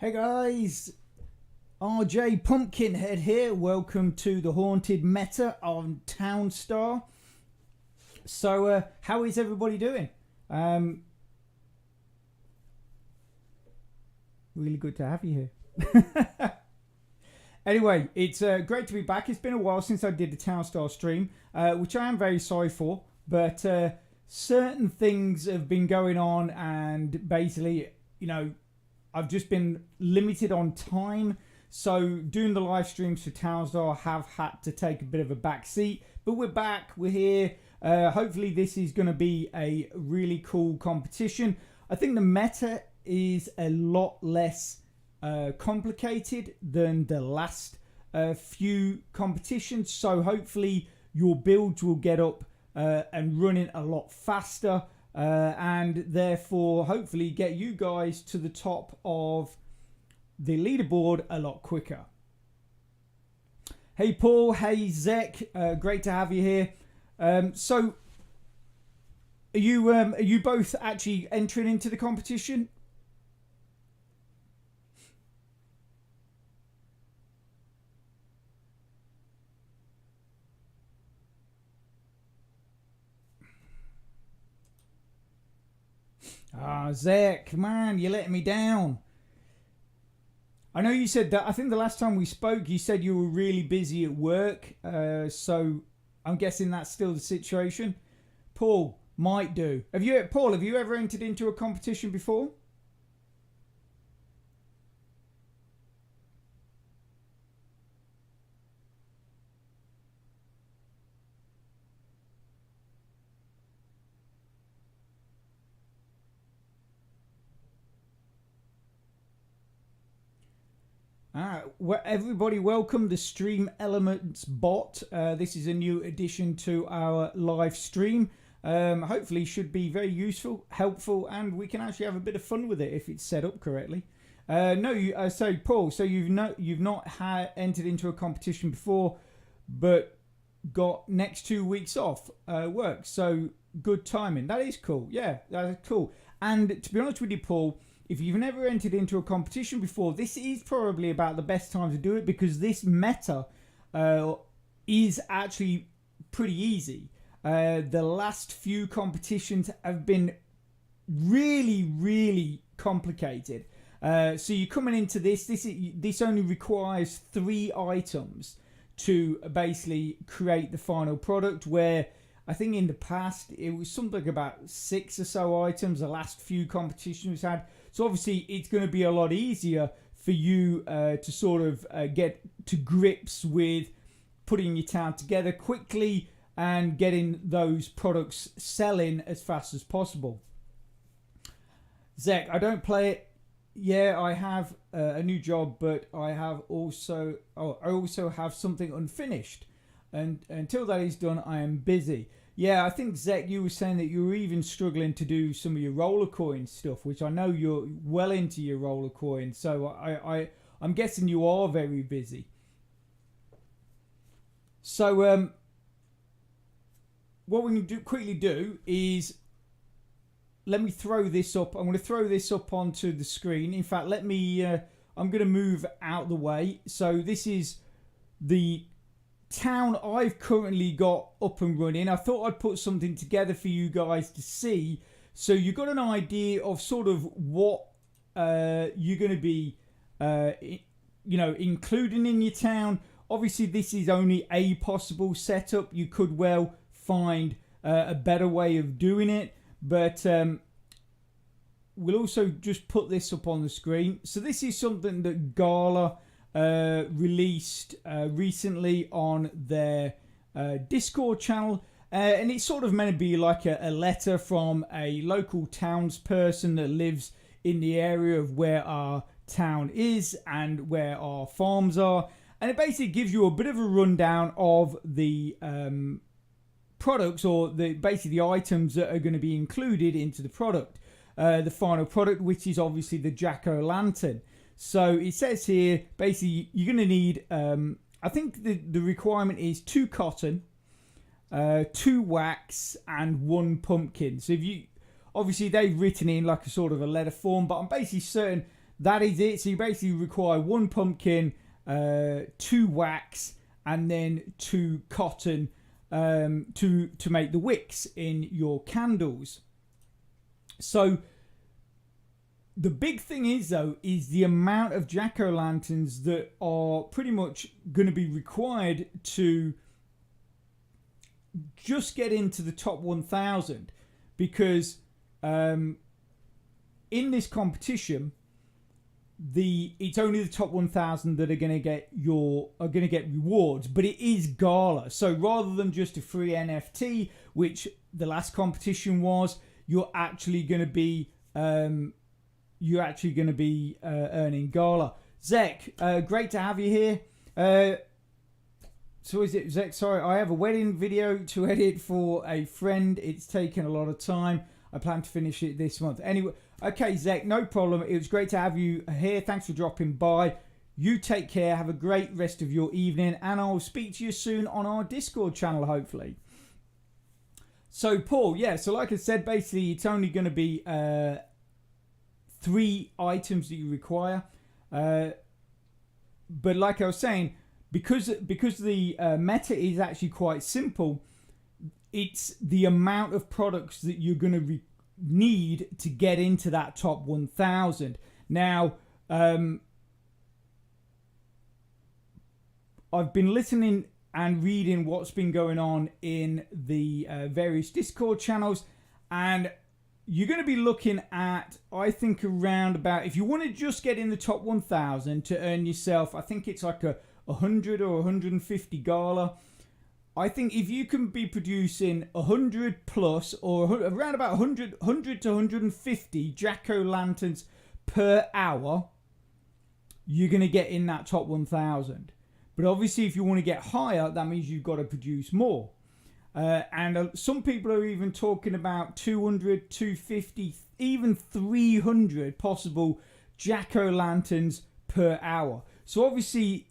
Hey guys, RJ Pumpkinhead here. Welcome to the Haunted Meta on Townstar. So, how is everybody doing? Really good to have you here. Anyway, it's great to be back. It's been a while since I did the Townstar stream, which I am very sorry for. But certain things have been going on, and basically, I've just been limited on time, so doing the live streams for Townstar have had to take a bit of a back seat. But we're back, we're here. Hopefully this is going to be a really cool competition. I think the meta is a lot less complicated than the last few competitions, so hopefully your builds will get up and running a lot faster. And therefore hopefully get you guys to the top of the leaderboard a lot quicker. Hey Paul, hey Zek, great to have you here. So are you both actually entering into the competition? Ah, Zach, man, you're letting me down. I know you said that. I think the last time we spoke, you said you were really busy at work. So I'm guessing that's still the situation. Paul, might do. Paul, have you ever entered into a competition before? Well, everybody, welcome the Stream Elements bot. This is a new addition to our live stream. Hopefully, should be very useful, helpful, and we can actually have a bit of fun with it if it's set up correctly. So Paul, so you've not entered into a competition before, but got next 2 weeks off work. So good timing. That is cool. Yeah, that's cool. And to be honest with you, Paul, if you've never entered into a competition before, this is probably about the best time to do it, because this meta is actually pretty easy. The last few competitions have been really, really complicated. So you're coming into this only requires 3 items to basically create the final product, where I think in the past it was something about 6 or so items the last few competitions had. So obviously it's going to be a lot easier for you to sort of get to grips with putting your town together quickly and getting those products selling as fast as possible. Zach, I don't play it. Yeah, I have a new job, but I also have something unfinished. And until that is done, I am busy. Yeah, I think, Zach, you were saying that you were even struggling to do some of your roller coin stuff, which I know you're well into your roller coin. So I'm guessing you are very busy. So what we can quickly do is, let me throw this up. I'm going to throw this up onto the screen. In fact, I'm going to move out the way. So this is the town I've currently got up and running. I thought I'd put something together for you guys to see, so you got an idea of sort of what you're going to be including in your town. Obviously this is only a possible setup. You could well find a better way of doing it, but we'll also just put this up on the screen. So this is something that Gala released recently on their Discord channel, and it's sort of meant to be like a letter from a local townsperson that lives in the area of where our town is and where our farms are, and it basically gives you a bit of a rundown of the products, or basically the items that are going to be included into the product, the final product, which is obviously the jack-o'-lantern. So it says here, basically, you're going to need, I think the requirement is 2 cotton, 2 wax, and 1 pumpkin. So if you, obviously they've written in like a sort of a letter form, but I'm basically certain that is it. So you basically require 1 pumpkin, 2 wax, and then 2 cotton to make the wicks in your candles. So the big thing is, though, is the amount of jack-o'-lanterns that are pretty much going to be required to just get into the top 1,000, because in this competition, it's only the top 1,000 that are going to get rewards, but it is gala. So rather than just a free NFT, which the last competition was, you're actually going to be earning gala. Zek, great to have you here. So is it Zek? Sorry, I have a wedding video to edit for a friend. It's taken a lot of time. I plan to finish it this month. Anyway, okay, Zek, no problem. It was great to have you here. Thanks for dropping by. You take care. Have a great rest of your evening, and I'll speak to you soon on our Discord channel, hopefully. So, Paul, yeah, so like I said, basically, it's only going to be 3 items that you require. But like I was saying, because the meta is actually quite simple, it's the amount of products that you're going to need to get into that top 1,000. Now, I've been listening and reading what's been going on in the various Discord channels, and you're going to be looking at, I think, around about, if you want to just get in the top 1,000 to earn yourself, I think it's like a 100 or 150 gala. I think if you can be producing 100 plus, or around about 100 to 150 jack-o'-lanterns per hour, you're going to get in that top 1,000. But obviously, if you want to get higher, that means you've got to produce more. And some people are even talking about 200, 250, even 300 possible jack-o'-lanterns per hour. So obviously,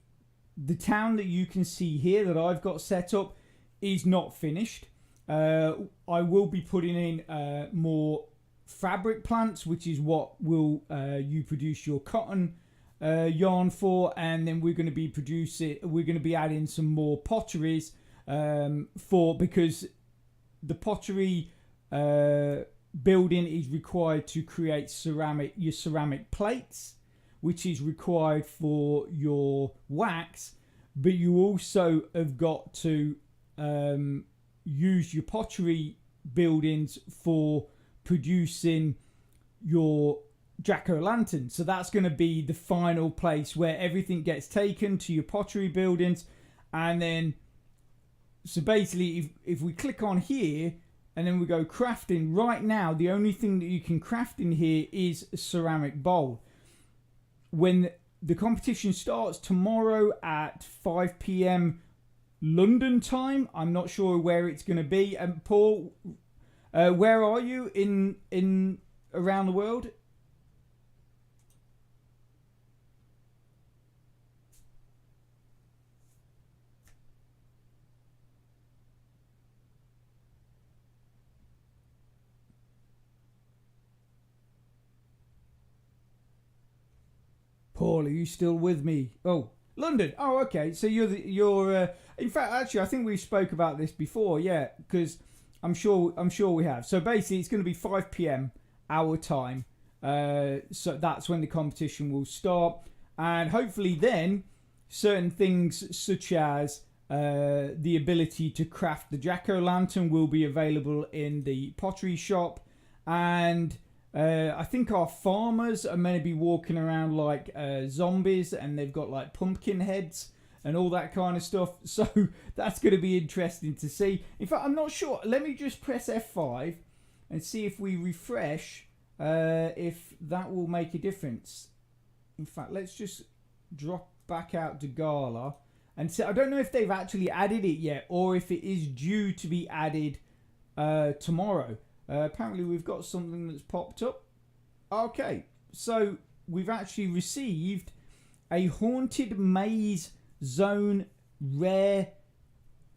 the town that you can see here that I've got set up is not finished. I will be putting in more fabric plants, which is what will you produce your cotton yarn for, and then we're going to be adding some more potteries because the pottery building is required to create your ceramic plates, which is required for your wax, but you also have got to use your pottery buildings for producing your jack-o'-lantern. So that's going to be the final place where everything gets taken to your pottery buildings. And then, so basically, if we click on here and then we go crafting, right now the only thing that you can craft in here is a ceramic bowl. When the competition starts tomorrow at 5 p.m. London time, I'm not sure where it's going to be. And Paul, where are you in around the world? Paul, are you still with me? Oh, London. Oh, okay. So you're. In fact, actually, I think we spoke about this before. Yeah, because I'm sure we have. So basically, it's going to be 5 p.m. our time. So that's when the competition will start, and hopefully then certain things such as the ability to craft the jack-o'-lantern will be available in the pottery shop, and I think our farmers are meant to be walking around like zombies, and they've got like pumpkin heads and all that kind of stuff. So that's going to be interesting to see. In fact, I'm not sure. Let me just press F5 and see if we refresh, if that will make a difference. In fact, let's just drop back out to Gala. And so I don't know if they've actually added it yet, or if it is due to be added tomorrow. Apparently we've got something that's popped up. Okay, so we've actually received a Haunted Maze Zone rare,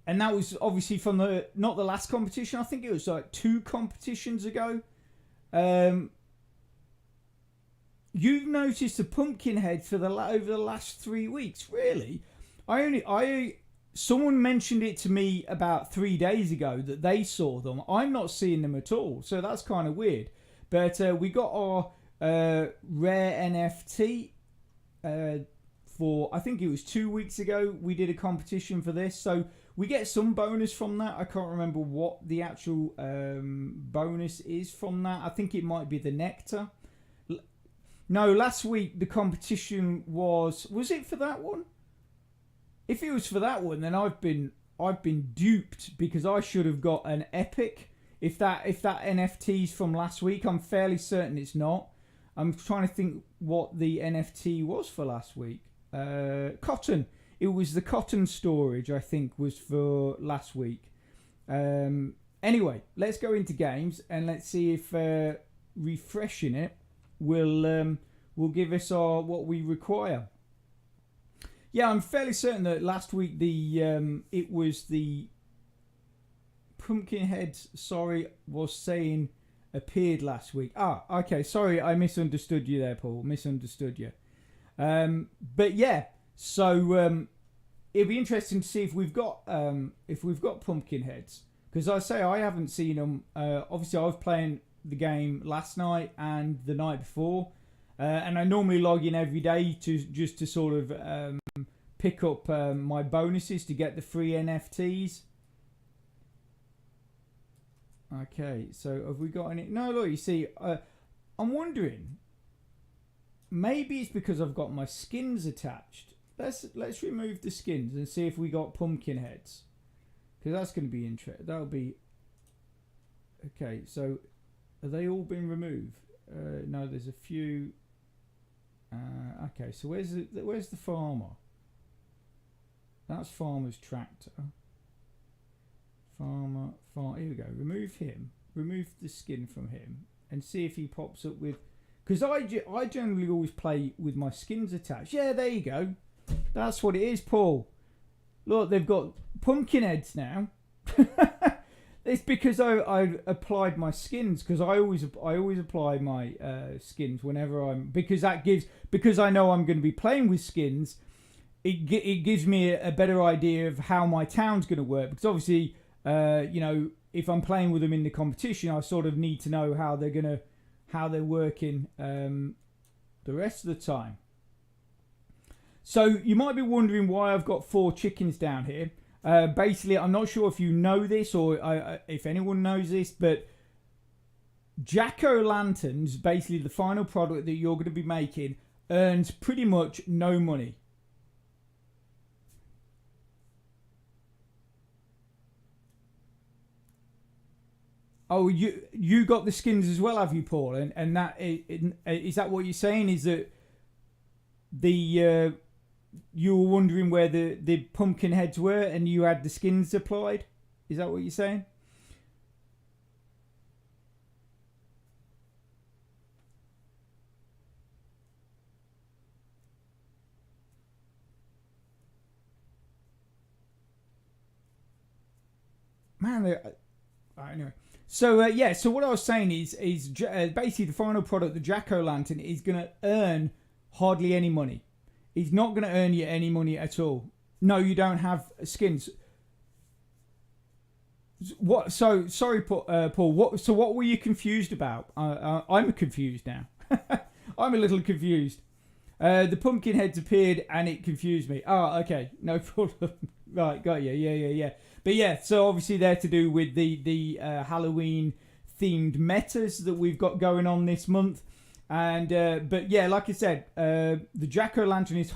and that was obviously from not the last competition. I think it was like 2 competitions ago. You've noticed the pumpkin heads for over the last 3 weeks, really? Someone mentioned it to me about 3 days ago that they saw them. I'm not seeing them at all, so that's kind of weird. But we got our rare NFT for, I think it was 2 weeks ago. We did a competition for this, so we get some bonus from that. I can't remember what the actual bonus is from that. I think it might be the nectar. No, last week the competition was it for that one? If it was for that one, then I've been duped, because I should have got an epic. If that NFT's from last week, I'm fairly certain it's not. I'm trying to think what the NFT was for last week. Cotton. It was the cotton storage, I think, was for last week. Anyway, let's go into games and let's see if refreshing it will give us what we require. Yeah, I'm fairly certain that last week it was the Pumpkinheads. Sorry, was saying appeared last week. Okay. Sorry, I misunderstood you there, Paul. Misunderstood you. But yeah, so it'd be interesting to see if we've got Pumpkinheads, because I say I haven't seen them. Obviously, I was playing the game last night and the night before, and I normally log in every day to sort of pick up my bonuses to get the free NFTs. Okay, so have we got any? No, look, you see, I'm wondering, maybe it's because I've got my skins attached. Let's remove the skins and see if we got pumpkin heads, because that's going to be interesting. That'll be okay. So, have they all been removed? No, there's a few. Okay, so where's the farmer? That's farmer's tractor. Farmer. Here we go. Remove him. Remove the skin from him and see if he pops up with. Because I generally always play with my skins attached. Yeah, there you go. That's what it is, Paul. Look, they've got pumpkin heads now. It's because I applied my skins, because I always apply my skins whenever because I know I'm going to be playing with skins. It gives me a better idea of how my town's going to work, because obviously if I'm playing with them in the competition, I sort of need to know how they're working the rest of the time. So you might be wondering why I've got 4 chickens down here. Basically, I'm not sure if you know this or if anyone knows this, but jack-o'-lanterns, basically the final product that you're going to be making, earns pretty much no money. Oh, you got the skins as well, have you, Paul? And that is that what you're saying? Is that you were wondering where the pumpkin heads were, and you had the skins applied? Is that what you're saying? Man, anyway. So so what I was saying is basically the final product, the jack-o'-lantern, is going to earn hardly any money. It's not going to earn you any money at all. No, you don't have skins. What? So sorry, Paul. What were you confused about? I'm confused now. I'm a little confused. The pumpkin heads appeared and it confused me. Oh, okay, no problem. Right, got you. Yeah. But yeah, so obviously they're to do with the Halloween themed metas that we've got going on this month. And but yeah, like I said, the jack-o'-lantern is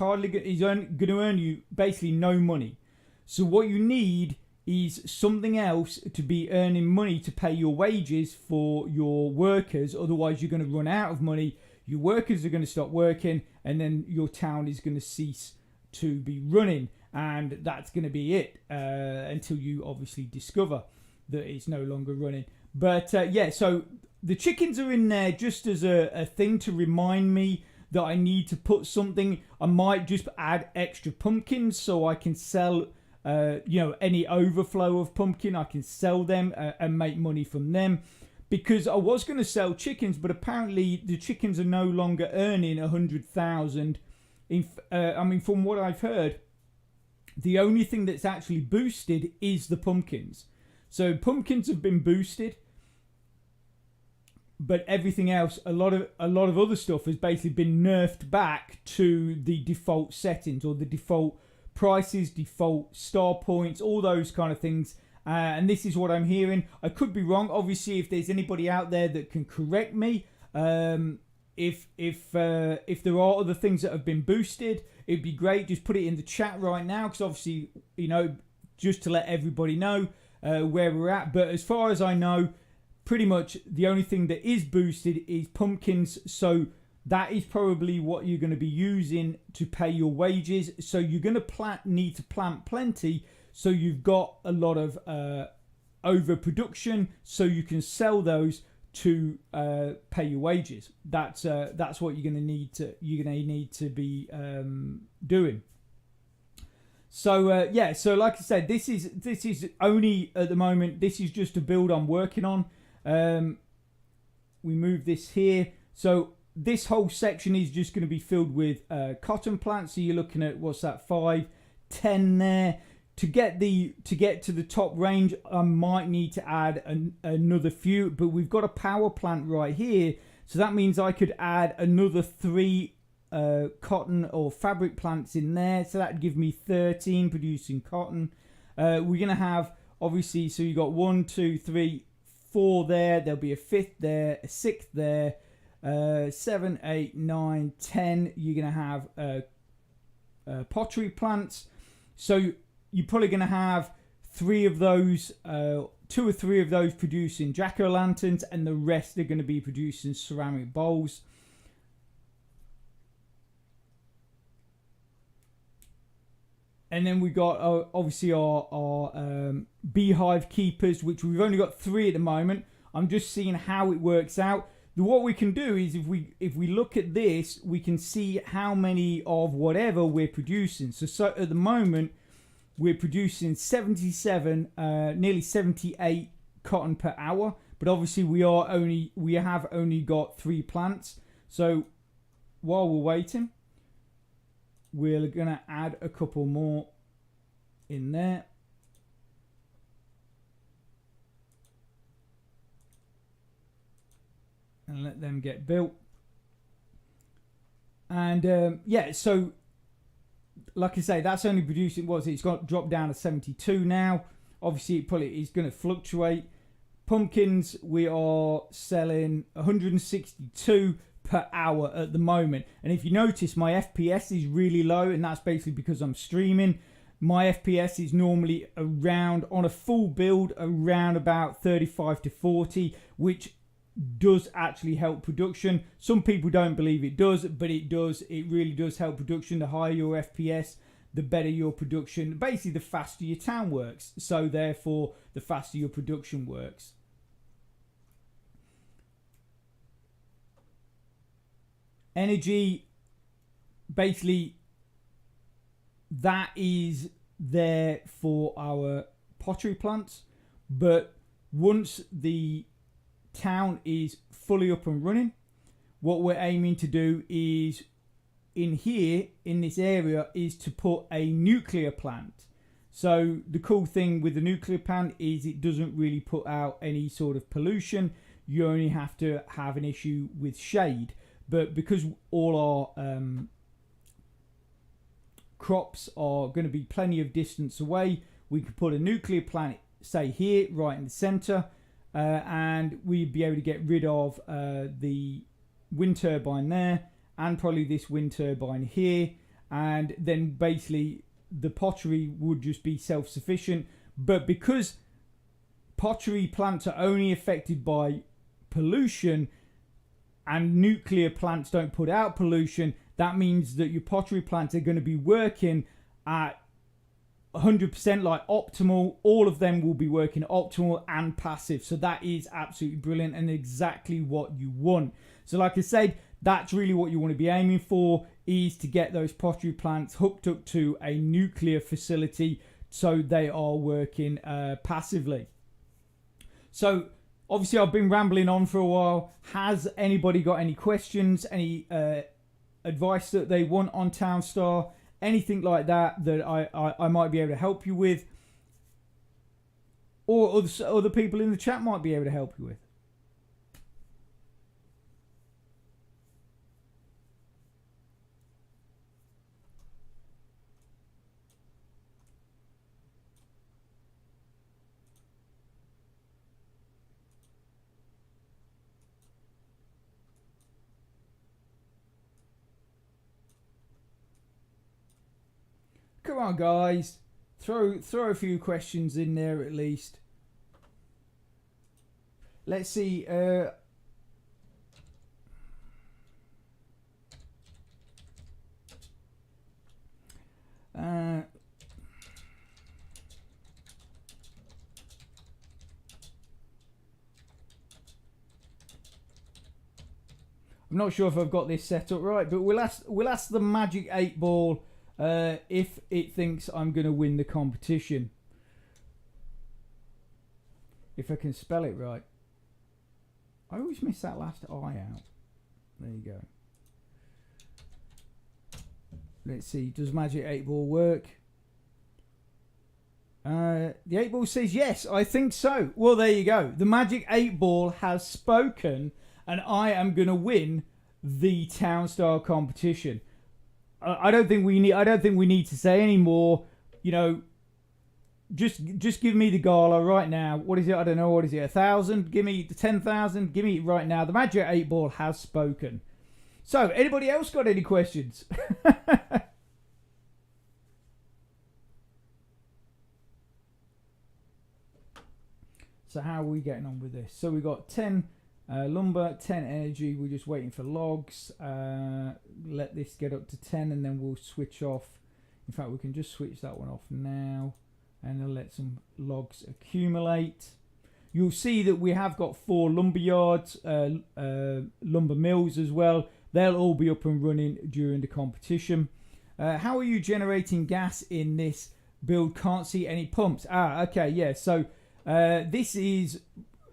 going to earn you basically no money. So what you need is something else to be earning money to pay your wages for your workers. Otherwise, you're going to run out of money. Your workers are going to stop working, and then your town is going to cease to be running. And that's going to be it until you obviously discover that it's no longer running. But yeah, so the chickens are in there just as a thing to remind me that I need to put something. I might just add extra pumpkins so I can sell, any overflow of pumpkin. I can sell them and make money from them. because I was going to sell chickens, but apparently the chickens are no longer earning 100,000. I mean, from what I've heard, the only thing that's actually boosted is the pumpkins. So pumpkins have been boosted, but everything else, a lot of other stuff has basically been nerfed back to the default settings or the default prices, default star points, all those kind of things. And this is what I'm hearing. I could be wrong. Obviously, if there's anybody out there that can correct me, if there are other things that have been boosted, it'd be great. Just put it in the chat right now, because obviously, you know, just to let everybody know where we're at. But as far as I know, pretty much the only thing that is boosted is pumpkins. So that is probably what you're going to be using to pay your wages. So you're going to need to plant plenty, so you've got a lot of overproduction, so you can sell those to pay your wages. That's what you're going to need to be doing. So yeah, so like I said, this is only at the moment. This is just a build I'm working on. We move this here, so this whole section is just going to be filled with cotton plants. So you're looking at, what's that, 5, 10 there. To get to the top range, I might need to add another few, but we've got a power plant right here, so that means I could add another 3 cotton or fabric plants in there, so that'd give me 13 producing cotton. We're gonna have, obviously, so you got 1, 2, 3, 4 there. There'll be a 5th there, a 6th there, 7, 8, 9, 10. You're gonna have pottery plants. So you're probably going to have 3 of those, 2 or 3 of those producing jack-o'-lanterns, and the rest are going to be producing ceramic bowls. And then we got obviously our beehive keepers, which we've only got 3 at the moment. I'm just seeing how it works out. What we can do is, if we look at this, we can see how many of whatever we're producing. So at the moment, we're producing 77, nearly 78 cotton per hour. But obviously we have only got 3 plants. So while we're waiting, we're gonna add a couple more in there. And let them get built. And yeah, so like I say, that's only producing, it's got dropped down to 72 now. Obviously, it probably is going to fluctuate. Pumpkins, we are selling 162 per hour at the moment. And if you notice, my FPS is really low, and that's basically because I'm streaming. My FPS is normally around, on a full build, around about 35 to 40, which does actually help production. Some people don't believe it does, but it does. It really does help production. The higher your FPS, the better your production. Basically, the faster your town works. So therefore, the faster your production works. Energy, basically, that is there for our pottery plants. But once the town is fully up and running, what we're aiming to do is, in here, in this area, is to put a nuclear plant. So the cool thing with the nuclear plant is it doesn't really put out any sort of pollution. You only have to have an issue with shade. But because all our crops are going to be plenty of distance away, we could put a nuclear plant, say here, right in the center. And we'd be able to get rid of the wind turbine there, and probably this wind turbine here, and then basically the pottery would just be self-sufficient. But because pottery plants are only affected by pollution and nuclear plants don't put out pollution, that means that your pottery plants are going to be working at 100%, like optimal. All of them will be working optimal and passive. So that is absolutely brilliant and exactly what you want. So like I said, that's really what you want to be aiming for, is to get those pottery plants hooked up to a nuclear facility so they are working passively. So obviously I've been rambling on for a while. Has anybody got any questions, any advice that they want on Townstar, anything like that I might be able to help you with, or other people in the chat might be able to help you with? Come on, guys. Throw a few questions in there at least. Let's see. I'm not sure if I've got this set up right, but we'll ask the Magic 8 Ball if it thinks I'm going to win the competition. If I can spell it right. I always miss that last I out. There you go. Let's see. Does Magic 8 Ball work? The 8 Ball says yes, I think so. Well, there you go. The Magic 8 Ball has spoken, and I am going to win the Townstar competition. I don't think we need to say any more. You know, just give me the gala right now. What is it? I don't know. What is it? 1,000? Give me the 10,000. Give me it right now. The Magic 8 Ball has spoken. So, anybody else got any questions? So how are we getting on with this? So we got 10 lumber, 10 energy. We're just waiting for logs. Let this get up to 10 and then we'll switch off. In fact, we can just switch that one off now and then let some logs accumulate. You'll see that we have got 4 lumber yards, lumber mills as well. They'll all be up and running during the competition. How are you generating gas in this build? Can't see any pumps. Okay, yeah. So this is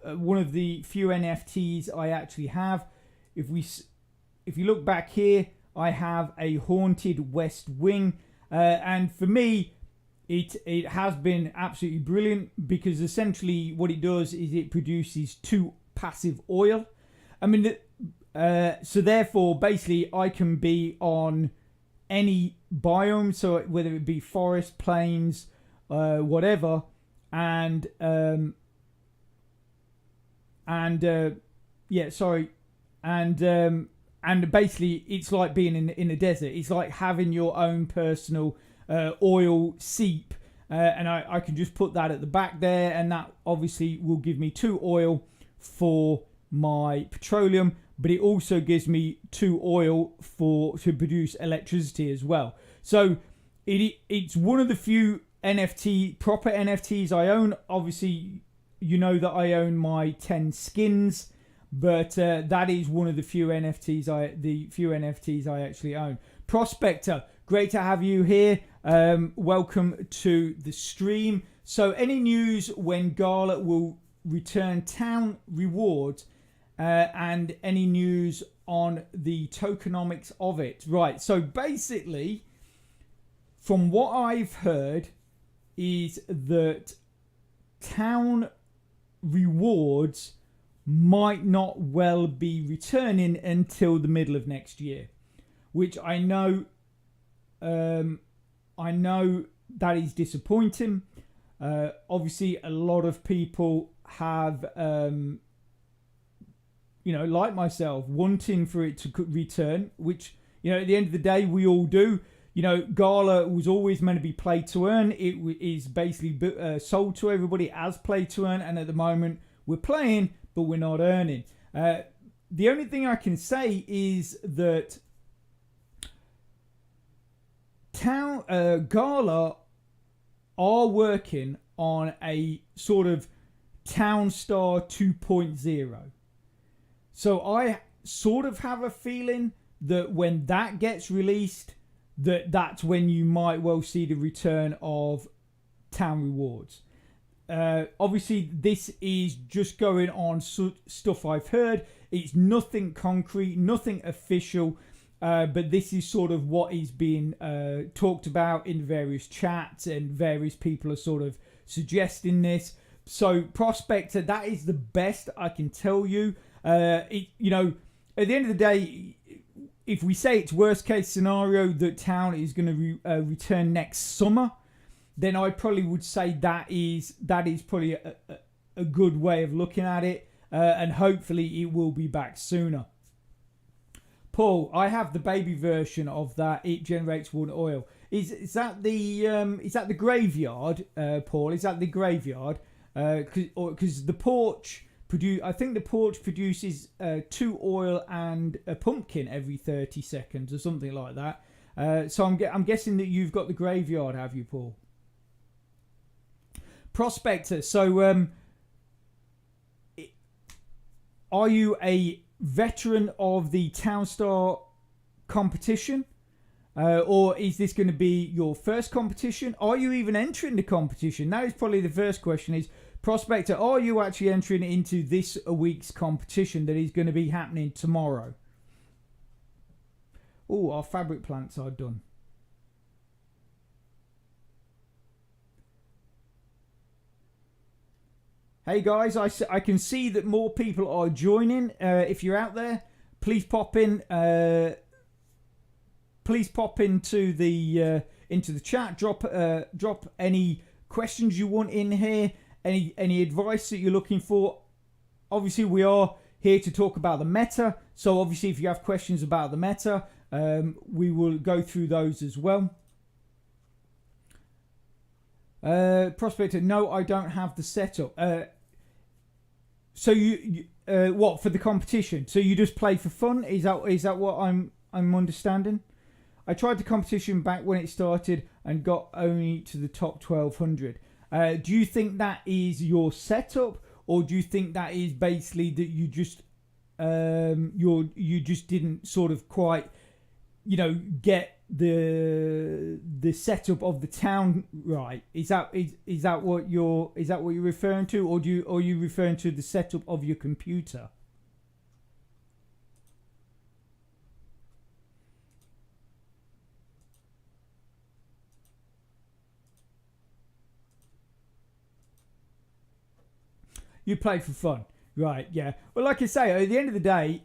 one of the few NFTs I actually have. If you look back here, I have a haunted west wing, and for me, it has been absolutely brilliant because essentially what it does is it produces 2 passive oil. I mean, so therefore, basically, I can be on any biome, so whether it be forest, plains, whatever, and basically it's like being in a desert. It's like having your own personal oil seep, and I can just put that at the back there, and that obviously will give me 2 oil for my petroleum, but it also gives me 2 oil to produce electricity as well. So it's one of the few proper NFTs I own. Obviously, you know that I own my 10 skins, but that is one of the few NFTs I actually own. Prospector, great to have you here. Welcome to the stream. So, any news when Gala will return town rewards, and any news on the tokenomics of it? Right. So basically, from what I've heard, is that town rewards might not well be returning until the middle of next year, which I know that is disappointing. Obviously, a lot of people have, like myself, wanting for it to return, which, at the end of the day, we all do. Gala was always meant to be play to earn. It is basically sold to everybody as play to earn, and at the moment we're playing, but we're not earning. The only thing I can say is that Gala are working on a sort of Townstar 2.0. So I sort of have a feeling that when that gets released, that's when you might well see the return of town rewards. Obviously, this is just going on stuff I've heard. It's nothing concrete, nothing official, but this is sort of what is being talked about in various chats, and various people are sort of suggesting this. So, Prospector, that is the best I can tell you. At the end of the day, if we say it's worst case scenario that Town is going to return next summer, then I probably would say that is probably a good way of looking at it, and hopefully it will be back sooner. Paul, I have the baby version of that. It generates one oil. Is that the graveyard, Paul? Is that the graveyard? Because the porch I think the porch produces 2 oil and a pumpkin every 30 seconds or something like that. So I'm guessing that you've got the graveyard, have you, Paul? Prospector. So are you a veteran of the Townstar competition? Or is this going to be your first competition? Are you even entering the competition? That is probably the first question. Is Prospector, are you actually entering into this week's competition that is going to be happening tomorrow? Oh, our fabric plants are done. Hey guys, I can see that more people are joining. If you're out there, please pop in. Please pop into the chat. Drop any questions you want in here. Any advice that you're looking for. Obviously, we are here to talk about the meta. So obviously, if you have questions about the meta, we will go through those as well. Prospector, no, I don't have the setup. So you what for the competition? So you just play for fun? Is that what I'm understanding? I tried the competition back when it started and got only to the top 1200. Do you think that is your setup, or do you think that is basically that you just you just didn't sort of quite get the setup of the town right? Is that what you're referring to, or are you referring to the setup of your computer? You play for fun, right? Yeah. Well, like I say, at the end of the day,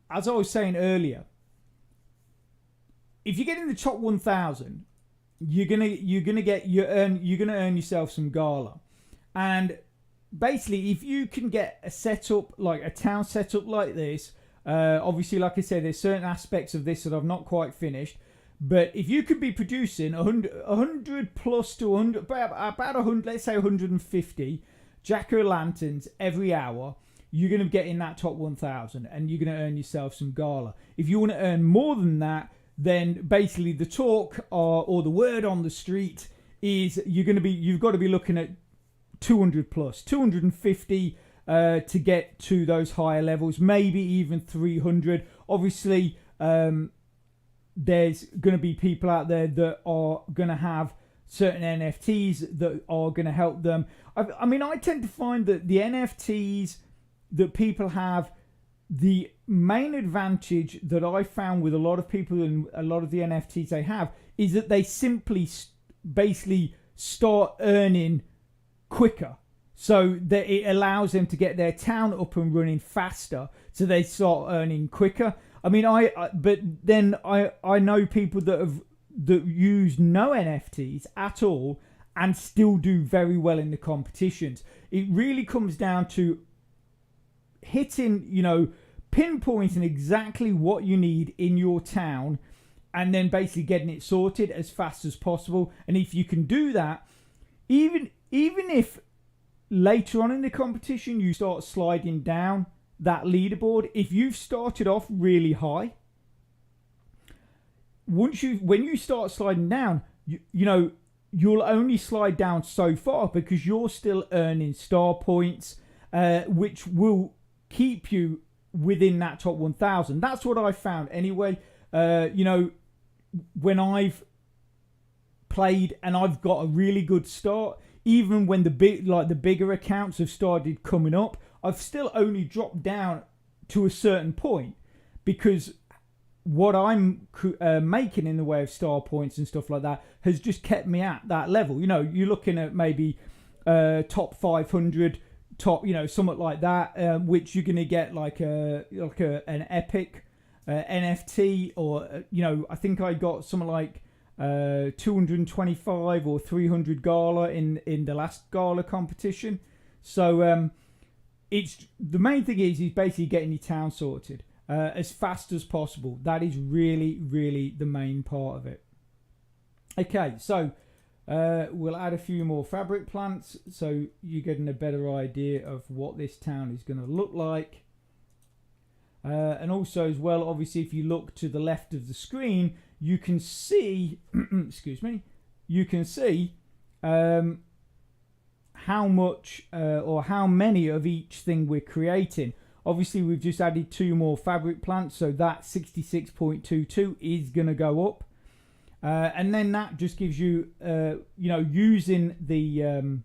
as I was saying earlier, if you get in the top 1,000, you're gonna earn yourself some gala, and basically, if you can get a setup like a town setup like this, obviously, like I said, there's certain aspects of this that I've not quite finished. But if you could be producing 100 plus to 100, about 100, let's say 150 jack-o'-lanterns every hour, you're going to get in that top 1,000 and you're going to earn yourself some gala. If you want to earn more than that, then basically the talk or the word on the street is you've got to be looking at 200 plus, 250 to get to those higher levels, maybe even 300. Obviously, there's going to be people out there that are going to have certain NFTs that are going to help them. I mean, I tend to find that the NFTs that people have, the main advantage that I found with a lot of people and a lot of the NFTs they have is that they simply basically start earning quicker. So that it allows them to get their town up and running faster, so they start earning quicker. I mean, but then I know people that use no NFTs at all and still do very well in the competitions. It really comes down to hitting, pinpointing exactly what you need in your town, and then basically getting it sorted as fast as possible. And if you can do that, even if later on in the competition you start sliding down that leaderboard, if you've started off really high, when you start sliding down, you'll only slide down so far because you're still earning star points, which will keep you within that top 1,000. That's what I found anyway. when I've played and I've got a really good start, even when the bigger accounts have started coming up, I've still only dropped down to a certain point, because what I'm making in the way of star points and stuff like that has just kept me at that level. You know, you're looking at maybe top 500, top, you know, something like that, which you're going to get like an epic NFT, or you know, I think I got something like 225 or 300 gala in the last gala competition. So it's the main thing is basically getting your town sorted as fast as possible. That is really the main part of it. Okay, so we'll add a few more fabric plants so you're getting a better idea of what this town is going to look like. And also as well, obviously, if you look to the left of the screen, you can see excuse me, you can see how much or how many of each thing we're creating. Obviously, we've just added 2 more fabric plants, so that 66.22 is going to go up. And then that just gives you, you know, using the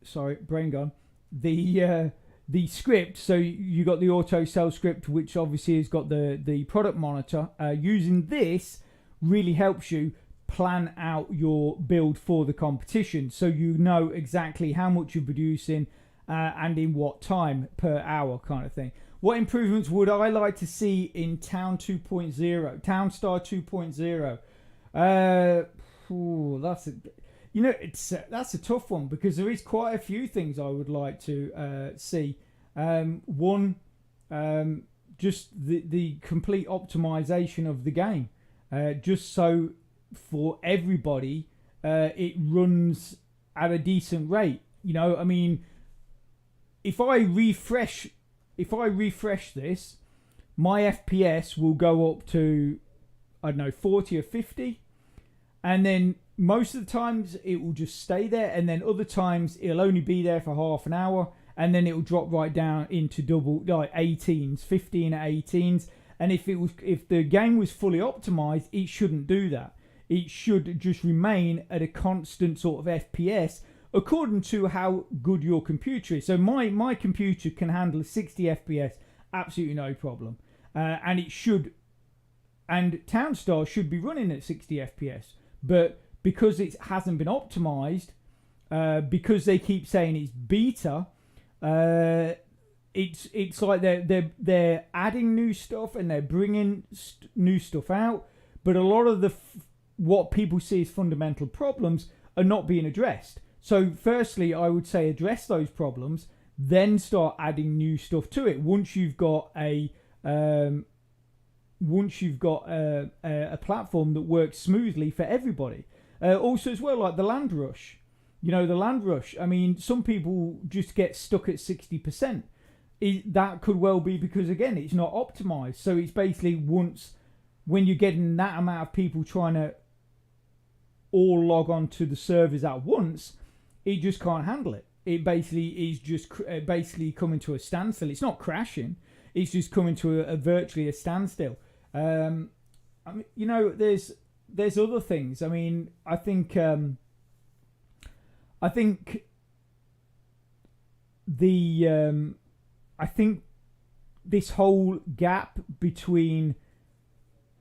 sorry, brain gone. The script. So you got the auto sell script, which obviously has got the product monitor. Using this really helps you plan out your build for the competition, so you know exactly how much you're producing and in what time per hour, kind of thing. What improvements would I like to see in Town 2.0, Townstar 2.0? That's a, you know, that's a tough one, because there is quite a few things I would like to see. One, just the complete optimization of the game, just so for everybody it runs at a decent rate. You know, I mean, if I refresh this, my FPS will go up to, I don't know, 40 or 50, and then most of the times it will just stay there, and then other times it'll only be there for half an hour, and then it will drop right down into double, like 18s, 15 at 18s. And if the game was fully optimized, it shouldn't do that. It should just remain at a constant sort of FPS according to how good your computer is. So my computer can handle 60 FPS, absolutely no problem. And Townstar should be running at 60 FPS. But because it hasn't been optimized, because they keep saying it's beta, it's like they're adding new stuff and they're bringing new stuff out, but a lot of what people see as fundamental problems are not being addressed. So firstly, I would say address those problems, then start adding new stuff to it. Once you've got a platform that works smoothly for everybody. Also as well, like the land rush. You know, the land rush, I mean, some people just get stuck at 60%. That could well be because, again, it's not optimized. So it's basically when you're getting that amount of people trying to all log on to the servers at once, it just can't handle it. It basically is just basically coming to a standstill. It's not crashing. It's just coming to a virtually a standstill. I mean, you know, there's other things. I mean, I think this whole gap between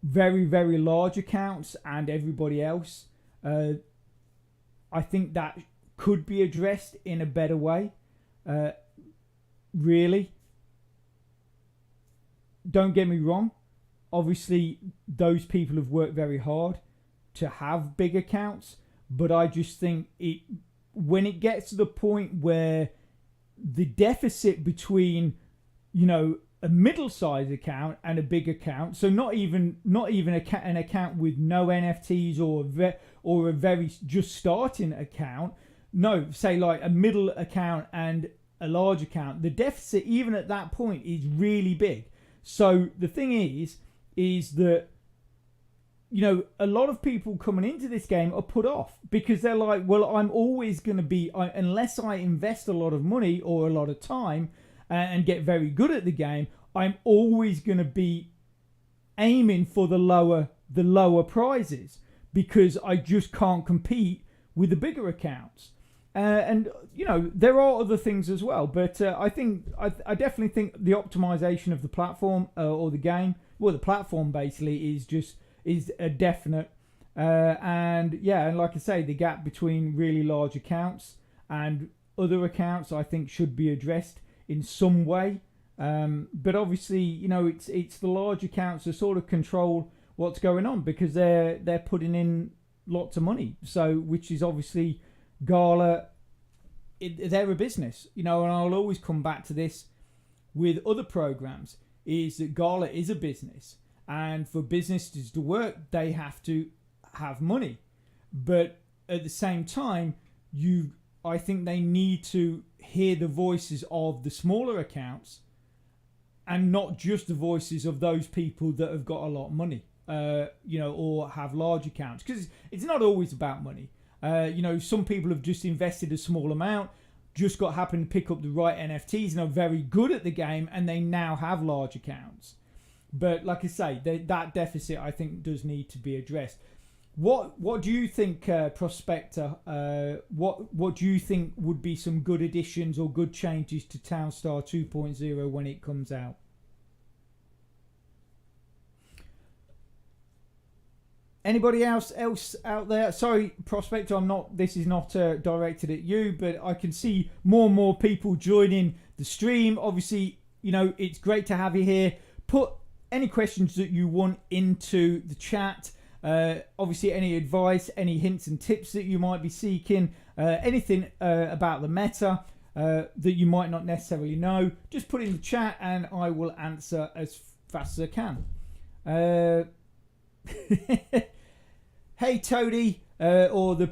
very, very large accounts and everybody else, I think that could be addressed in a better way. Really. Don't get me wrong. Obviously, those people have worked very hard to have big accounts, but I just think when it gets to the point where the deficit between, you know, a middle-sized account and a big account, so not even an account with no NFTs or a very just starting account, no, say like a middle account and a large account, the deficit even at that point is really big. So the thing is that, you know, a lot of people coming into this game are put off because they're like, well, I'm always going to be, unless I invest a lot of money or a lot of time and get very good at the game, I'm always going to be aiming for the lower prizes, because I just can't compete with the bigger accounts. And there are other things as well, but I definitely think the optimization of the platform or the game, well, the platform basically is a definite. And like I say, the gap between really large accounts and other accounts, I think, should be addressed in some way. But obviously, it's the large accounts that sort of control what's going on, because they're putting in lots of money. So, which is obviously Gala. They're a business, and I'll always come back to this with other programs, is that Gala is a business, and for businesses to work, they have to have money. But at the same time, I think they need to hear the voices of the smaller accounts, and not just the voices of those people that have got a lot of money, or have large accounts, because it's not always about money. Some people have just invested a small amount, just happened to pick up the right NFTs and are very good at the game, and they now have large accounts. But like I say, that deficit, I think, does need to be addressed. What do you think, Prospector? What do you think would be some good additions or good changes to Townstar 2.0 when it comes out? Anybody else out there? Sorry, Prospector, this is not directed at you, but I can see more and more people joining the stream. Obviously, it's great to have you here. Put any questions that you want into the chat. Obviously, any advice, any hints and tips that you might be seeking, anything about the meta that you might not necessarily know, just put in the chat and I will answer as fast as I can. Hey Toady, or the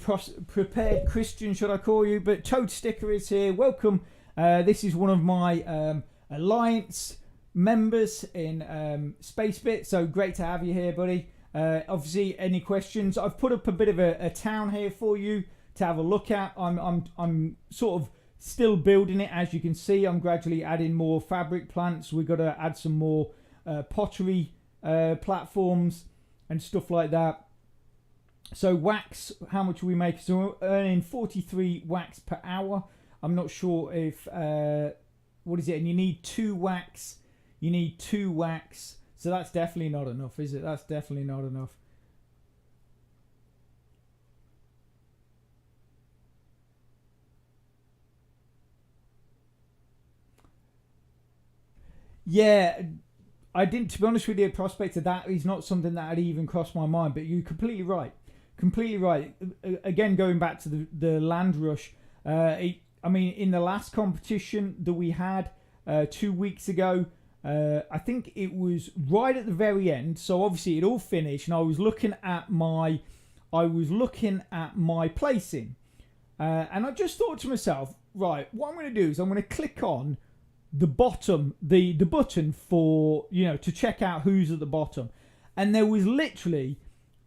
prepared Christian, should I call you? But Toad Sticker is here. Welcome. This is one of my Alliance members in Spacebit, so great to have you here, buddy. Obviously, any questions? I've put up a bit of a town here for you to have a look at. I'm sort of still building it, as you can see. I'm gradually adding more fabric plants. We've got to add some more pottery platforms and stuff like that. So wax, how much are we making? So we're earning 43 wax per hour. I'm not sure if what is it? And you need 2 wax. You need 2 wax. So that's definitely not enough, is it? That's definitely not enough. Yeah, I didn't, to be honest with you, Prospector, that is not something that had even crossed my mind, but you're completely right. Completely right. Again, going back to the land rush, in the last competition that we had 2 weeks ago, I think it was right at the very end. So obviously it all finished, and I was looking at my placing, and I just thought to myself, right, what I'm going to do is I'm going to click on the bottom, the button for to check out who's at the bottom, and there was literally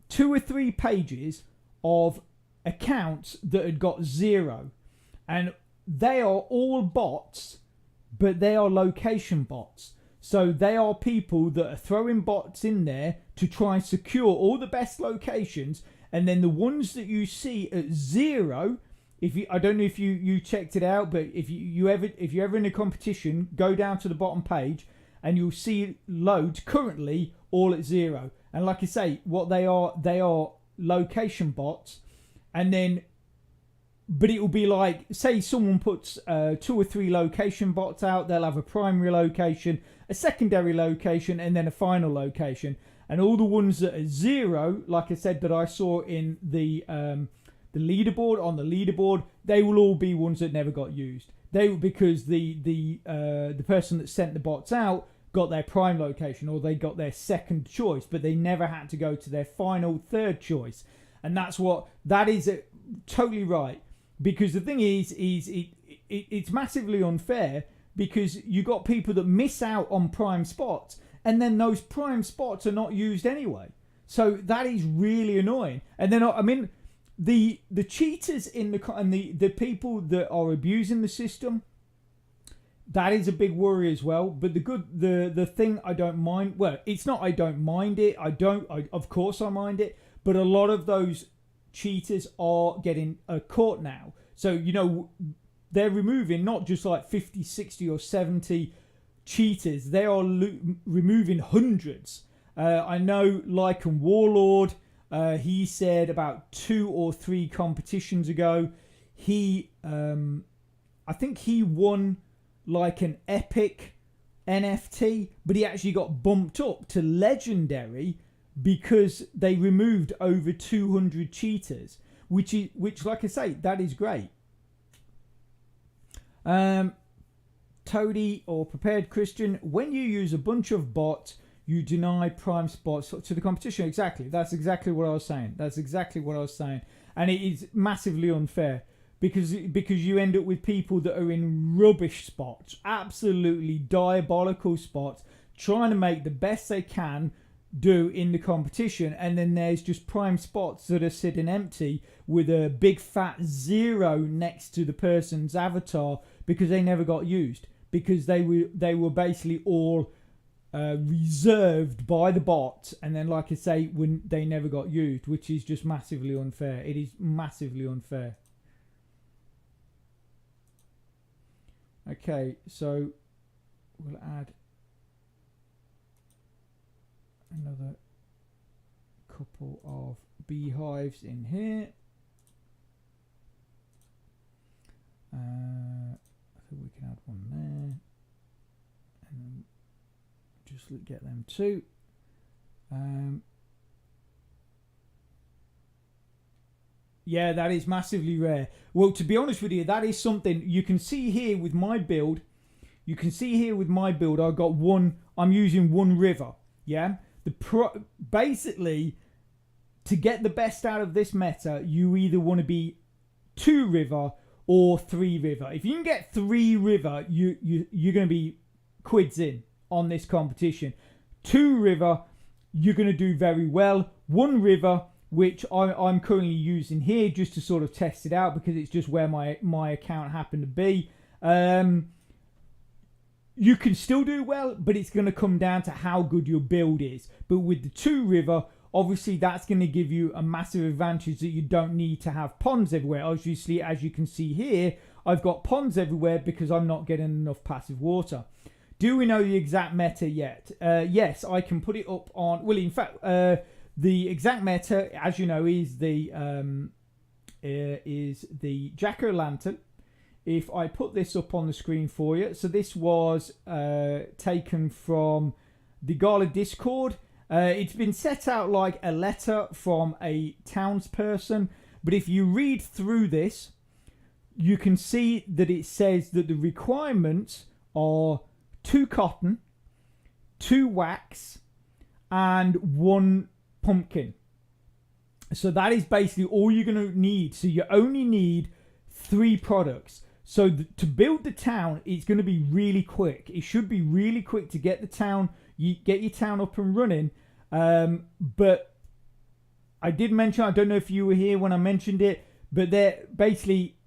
2 or 3 pages of accounts that had got 0, and they are all bots, but they are location bots. So they are people that are throwing bots in there to try and secure all the best locations, and then the ones that you see at 0, I don't know if you checked it out, but if you're ever in a competition, go down to the bottom page and you'll see loads currently all at 0. And like I say, what they are location bots, and then, but it will be like, say someone puts 2 or 3 location bots out, they'll have a primary location, a secondary location, and then a final location. And all the ones that are 0, like I said, that I saw in the leaderboard, on the leaderboard, they will all be ones that never got used. Because the person that sent the bots out got their prime location, or they got their second choice, but they never had to go to their final third choice. And that is totally right, because the thing is it's massively unfair, because you got people that miss out on prime spots, and then those prime spots are not used anyway. So that is really annoying. And then the cheaters and the people that are abusing the system, that is a big worry as well. But the thing I don't mind, well, it's not I don't mind it. Of course I mind it. But a lot of those cheaters are getting caught now. So, you know, they're removing not just like 50, 60 or 70 cheaters. They are removing hundreds. I know Lycan Warlord, he said about 2 or 3 competitions ago, I think he won like an epic NFT, but he actually got bumped up to legendary because they removed over 200 cheaters, which like I say, that is great. Toady or Prepared Christian, when you use a bunch of bots, you deny prime spots to the competition. Exactly. That's exactly what I was saying. And it is massively unfair because you end up with people that are in rubbish spots, absolutely diabolical spots, trying to make the best they can do in the competition, and then there's just prime spots that are sitting empty with a big fat 0 next to the person's avatar because they never got used, because they were basically all reserved by the bot, and then like I say, when they never got used, which is just massively unfair. It is massively unfair. Okay, so we'll add another couple of beehives in here. I think we can add one there, and just get them too. Yeah, that is massively rare. Well, to be honest with you, that is something you can see here with my build. I got one. I'm using one river. Yeah. Basically, to get the best out of this meta, you either want to be 2 river or 3 river. If you can get 3 river, you're going to be quids in on this competition. 2 river, you're going to do very well. 1 river, which I'm currently using here just to sort of test it out because it's just where my account happened to be. You can still do well, but it's going to come down to how good your build is. But with the 2 river, obviously that's going to give you a massive advantage that you don't need to have ponds everywhere. Obviously, as you can see here, I've got ponds everywhere because I'm not getting enough passive water. Do we know the exact meta yet? Yes, I can put it up on... Well, in fact, the exact meta, as you know, is the Jack-o'-lantern. If I put this up on the screen for you. So this was taken from the Gala Discord. It's been set out like a letter from a townsperson. But if you read through this, you can see that it says that the requirements are 2 cotton, 2 wax, and 1 pumpkin. So that is basically all you're going to need. So you only need 3 products. So to build the town, it's going to be really quick. It should be really quick to get the town, get your town up and running. But I did mention, I don't know if you were here when I mentioned it, but they're basically,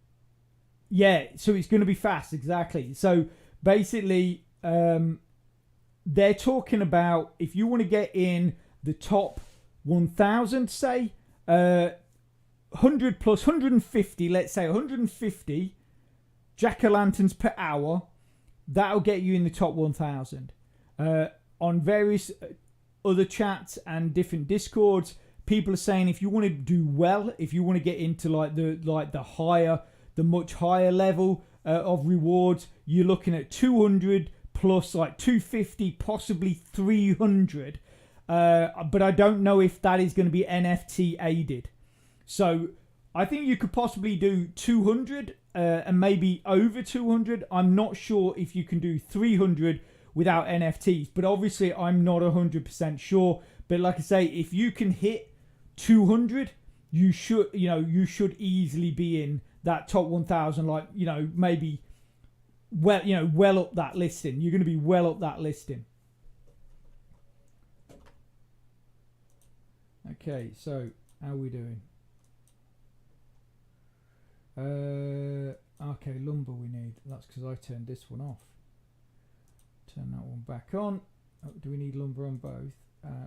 yeah, so it's going to be fast, exactly. So basically, they're talking about if you want to get in the top 1,000, say, 100 plus 150, let's say 150 jack-o'-lanterns per hour, that'll get you in the top 1,000. On various other chats and different discords, people are saying if you want to do well, if you want to get into the much higher level of rewards, you're looking at 200 plus like 250, possibly 300. But I don't know if that is going to be NFT aided. So I think you could possibly do 200 and maybe over 200. I'm not sure if you can do 300 without NFTs, but obviously I'm not 100% sure. But like I say, if you can hit 200, you should easily be in that top 1,000. Like, maybe well up that listing. You're going to be well up that listing. Okay, so how are we doing? Okay, lumber we need. That's because I turned this one off. Turn that one back on. Oh, do we need lumber on both?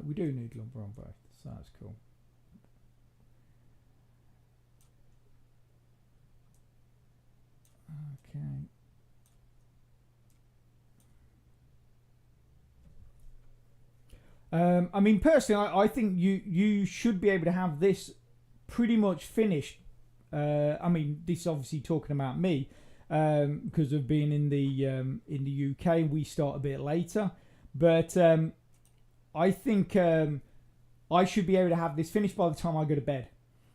We do need lumber on both, so that's cool. Okay. I mean, personally, I think you should be able to have this pretty much finished. I mean, this is obviously talking about me, because of being in the UK. We start a bit later, but I think I should be able to have this finished by the time I go to bed.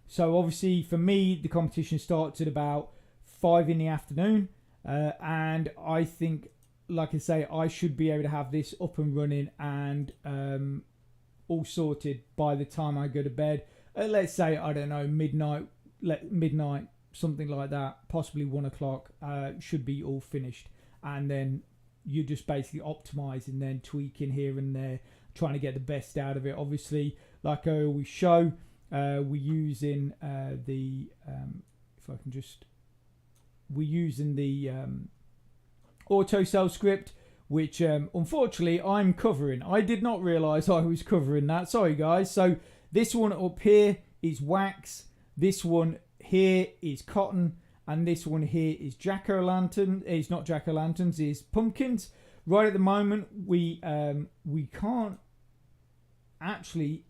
So obviously, for me, the competition starts at about 5 in the afternoon, and I think, like I say, I should be able to have this up and running and all sorted by the time I go to bed. Let's say, I don't know, midnight, something like that, possibly 1 o'clock, should be all finished. And then you're just basically optimizing, then tweaking here and there, trying to get the best out of it. Obviously, like I always show, we're using we're using the auto sell script, which unfortunately I'm covering. I did not realize I was covering that. Sorry guys. So this one up here is wax, this one here is cotton, and this one here is jack-o'-lantern. It's not jack-o'-lanterns, it's pumpkins. Right at the moment we can't actually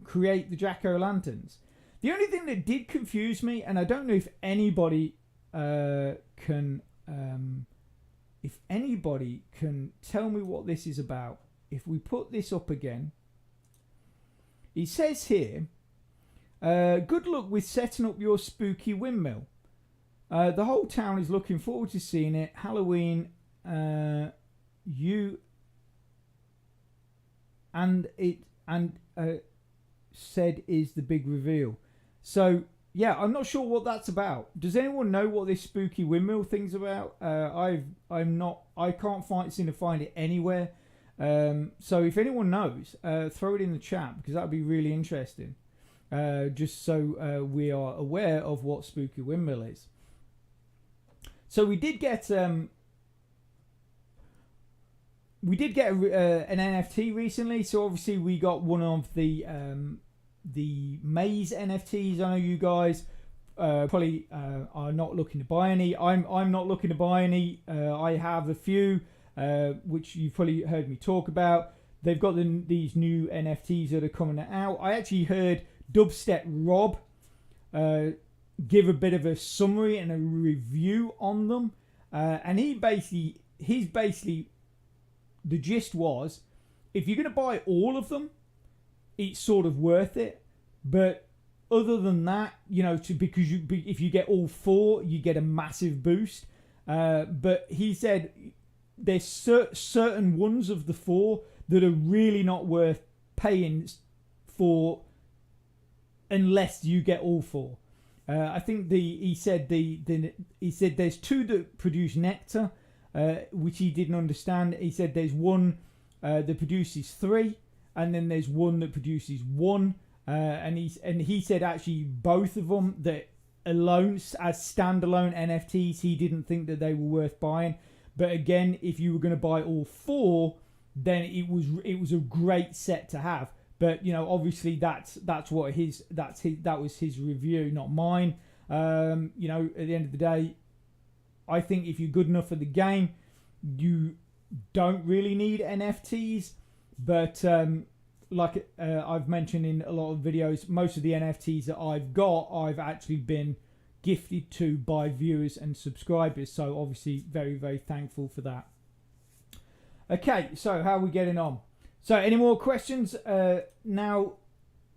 create the jack-o'-lanterns. The only thing that did confuse me, and I don't know if anybody can tell me what this is about. If we put this up again, it says here, good luck with setting up your spooky windmill. The whole town is looking forward to seeing it. Halloween, said is the big reveal. So yeah, I'm not sure what that's about. Does anyone know what this spooky windmill thing's about? I can't seem to find it anywhere. So if anyone knows, throw it in the chat, because that would be really interesting. Just so we are aware of what spooky windmill is. So we did get an NFT recently. So obviously we got one of the maze NFTs. I know you guys probably are not looking to buy any. I'm not looking to buy any. I have a few which you've probably heard me talk about. They've got these new NFTs that are coming out. I actually heard Dubstep Rob give a bit of a summary and a review on them, and he's basically the gist was, if you're going to buy all of them, it's sort of worth it. But other than that, you know, if you get all 4, you get a massive boost. But he said there's certain ones of the 4 that are really not worth paying for unless you get all 4. I think he said there's 2 that produce nectar, which he didn't understand. He said there's one that produces 3, and then there's one that produces 1. And he said actually both of them that alone as standalone NFTs, he didn't think that they were worth buying. But again, if you were going to buy all 4, then it was a great set to have. But you know, obviously that was his review, not mine. You know, at the end of the day, I think if you're good enough for the game, you don't really need NFTs. But like I've mentioned in a lot of videos, most of the NFTs that I've got, I've actually been gifted to by viewers and subscribers. So obviously very, very thankful for that. Okay, so how are we getting on? So any more questions? Now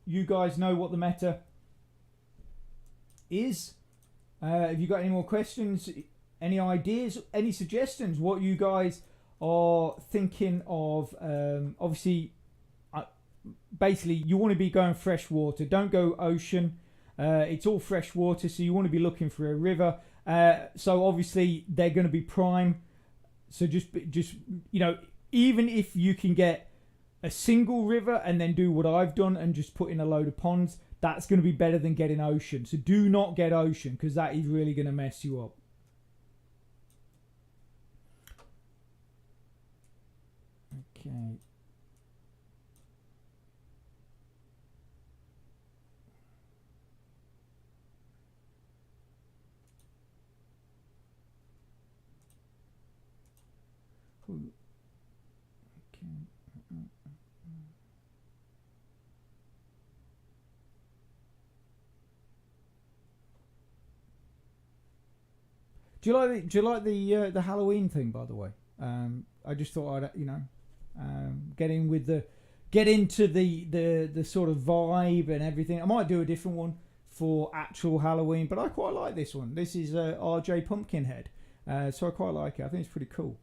you guys know what the meta is. Have you got any more questions? Any ideas? Any suggestions? What you guys are thinking of? Obviously, basically, you want to be going freshwater. Don't go ocean. It's all freshwater, so you want to be looking for a river. So obviously, they're going to be prime. So just you know, even if you can get a single river and then do what I've done and just put in a load of ponds, that's going to be better than getting ocean. So do not get ocean, because that is really going to mess you up. Okay. Do you like the Halloween thing, by the way? I just thought I'd get into the sort of vibe and everything. I might do a different one for actual Halloween, but I quite like this one. This is RJ Pumpkinhead, so I quite like it. I think it's pretty cool.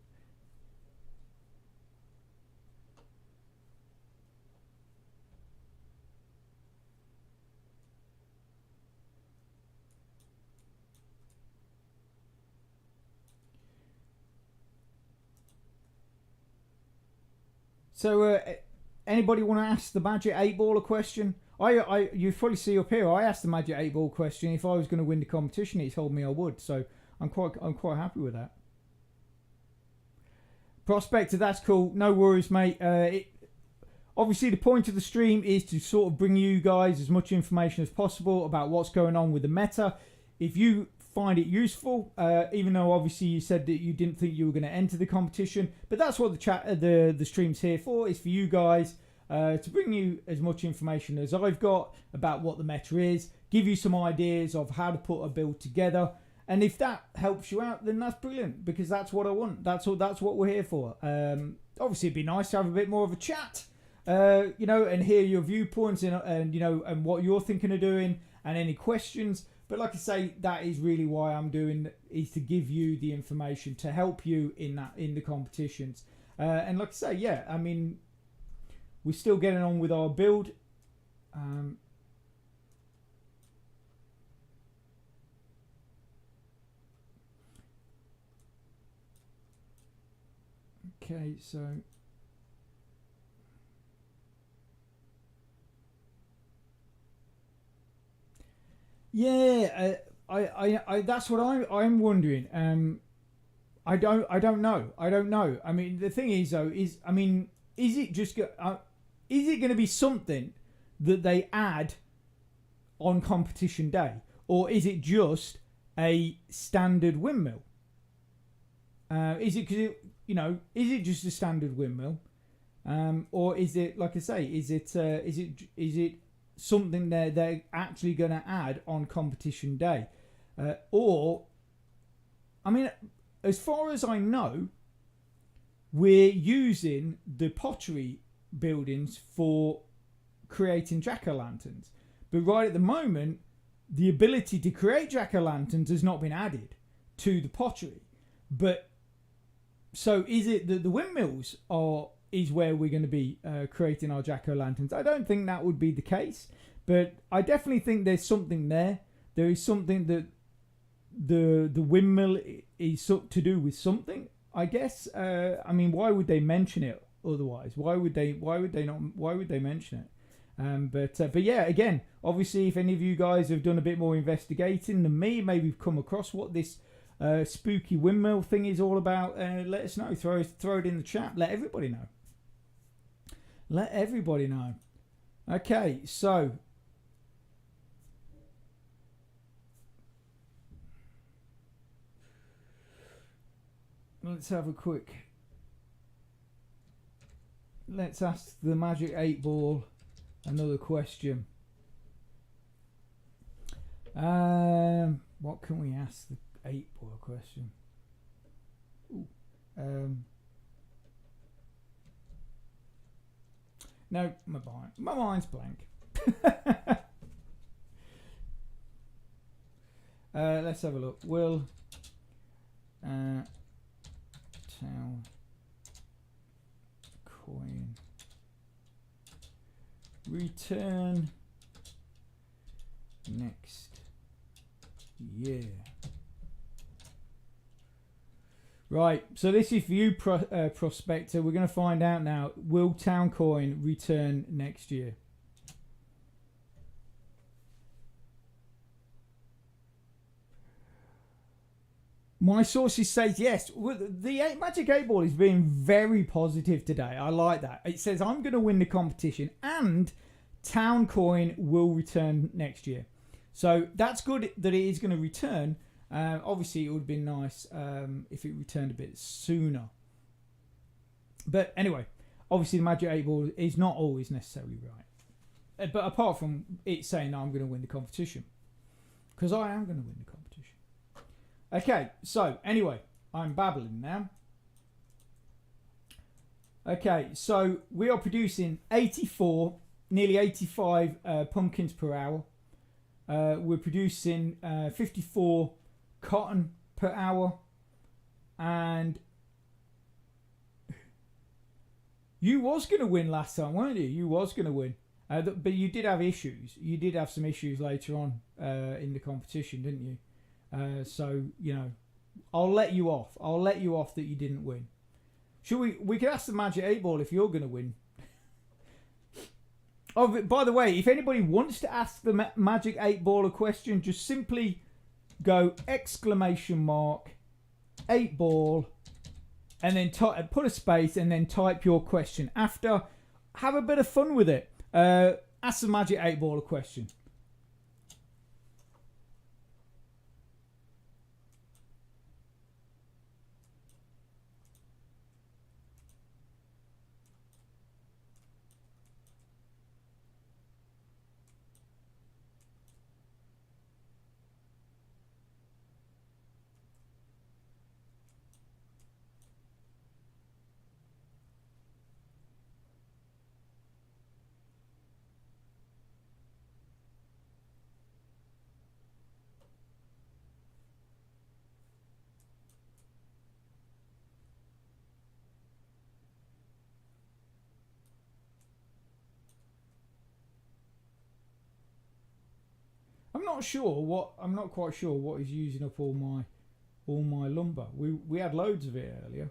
So, anybody want to ask the Magic 8 Ball a question? You probably see up here. I asked the Magic 8 Ball question. If I was going to win the competition, he told me I would. So I'm quite happy with that. Prospector, that's cool. No worries, mate. Obviously, the point of the stream is to sort of bring you guys as much information as possible about what's going on with the meta. If you find it useful, even though obviously you said that you didn't think you were going to enter the competition, but that's what the stream's here for, is for you guys to bring you as much information as I've got about what the meta is, give you some ideas of how to put a build together, and if that helps you out, then that's brilliant, because that's what I want. That's what we're here for. Obviously, it'd be nice to have a bit more of a chat, and hear your viewpoints and what you're thinking of doing and any questions. But like I say, that is really why I'm doing, is to give you the information to help you in the competitions. And like I say, yeah, I mean, we're still getting on with our build. Okay, so yeah, I that's what I'm wondering. I don't know. I mean, the thing is though, is it just is it going to be something that they add on competition day, or is it just a standard windmill? Is it is it just a standard windmill, or is it, like I say, is it something they're actually going to add on competition day, or I mean, as far as I know, we're using the pottery buildings for creating jack-o'-lanterns, but right at the moment the ability to create jack-o'-lanterns has not been added to the pottery. But so is it that the windmills is where we're going to be creating our jack-o'-lanterns? I don't think that would be the case, but I definitely think there's something there. There is something that the windmill is to do with something, I guess. I mean, why would they mention it otherwise? Why would they mention it? But yeah, again, obviously, if any of you guys have done a bit more investigating than me, maybe you've come across what this spooky windmill thing is all about, let us know. Throw it in the chat. Let everybody know. Let everybody know. Okay, so let's have a quick. Let's ask the Magic 8 Ball another question. What can we ask the 8 Ball question? Ooh, no, my mind's blank. Let's have a look. Will Town Coin return next year? Right, so this is for you, Prospector. We're going to find out now. Will Town Coin return next year? My sources say yes. Well, the Magic 8 Ball is being very positive today. I like that. It says I'm going to win the competition and Town Coin will return next year. So that's good that it is going to return. Obviously, it would have been nice if it returned a bit sooner. But anyway, obviously the Magic 8 Ball is not always necessarily right. But apart from it saying I'm going to win the competition. Because I am going to win the competition. Okay, so anyway, I'm babbling now. Okay, so we are producing 84, nearly 85 pumpkins per hour. We're producing 54 cotton per hour. And you was going to win last time, weren't you? You was going to win. But you did have issues. You did have some issues later on in the competition, didn't you? So, you know, I'll let you off. I'll let you off that you didn't win. Should we could ask the Magic 8 Ball if you're going to win. Oh, by the way, if anybody wants to ask the Magic 8 Ball a question, just simply go ! 8 ball and then put a space and then type your question after. Have a bit of fun with it. Ask the Magic 8 Ball a question. I'm not quite sure what is using up all my lumber. We had loads of it earlier.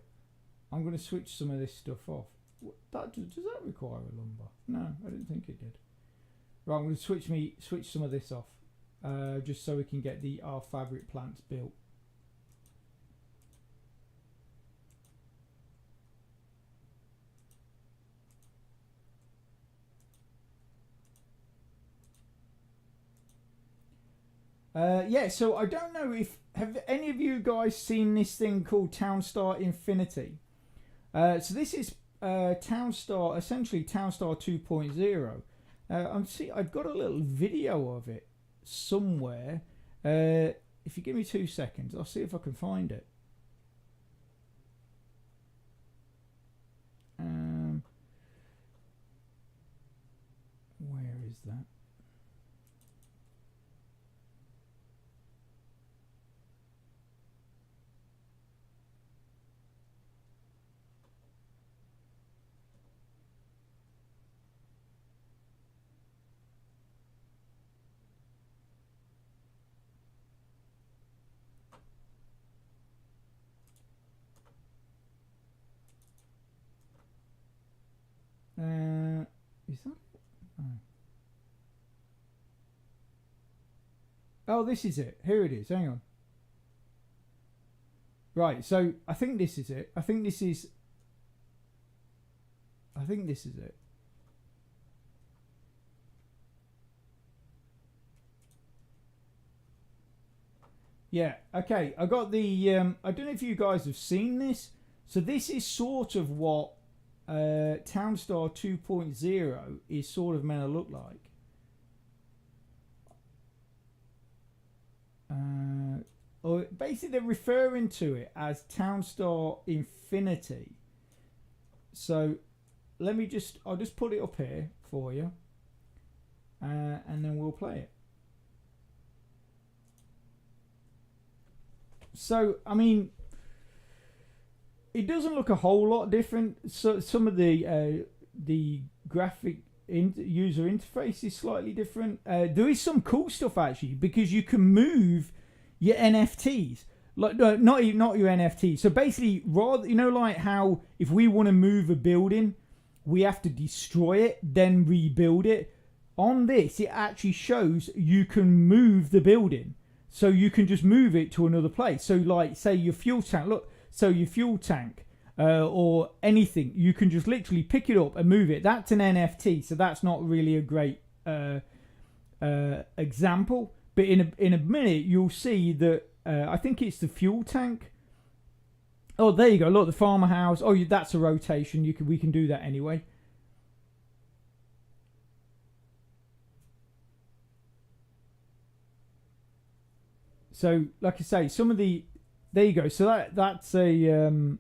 I'm going to switch some of this stuff off. Does that require a lumber? No, I didn't think it did. Right, I'm going to switch some of this off, just so we can get our fabric plants built. Yeah, so I don't know if have any of you guys seen this thing called Townstar Infinity. So this is Townstar, essentially Townstar 2.0. I've got a little video of it somewhere. If you give me 2 seconds, I'll see if I can find it. Where is that? Is that it? Oh, this is it. Here it is. Hang on. Right, so I think this is it. I think this is it. Yeah, okay. I got the I don't know if you guys have seen this. So this is sort of what Townstar 2.0 is sort of meant to look like. Or basically they're referring to it as Townstar Infinity. So I'll just put it up here for you, and then we'll play it. So I mean, it doesn't look a whole lot different. So some of the graphic user interface is slightly different. There is some cool stuff actually, because you can move your NFTs. Like no, not your NFTs. So basically, rather, you know, like how if we want to move a building, we have to destroy it, then rebuild it. On this, it actually shows you can move the building. So you can just move it to another place. So like, say your fuel tank, look, so your fuel tank or anything, you can just literally pick it up and move it. That's an NFT, so that's not really a great example. But in a minute, you'll see that I think it's the fuel tank. Oh, there you go. Look, the farmer house. Oh, that's a rotation. We can do that anyway. So, like I say, some of the there you go. So that's a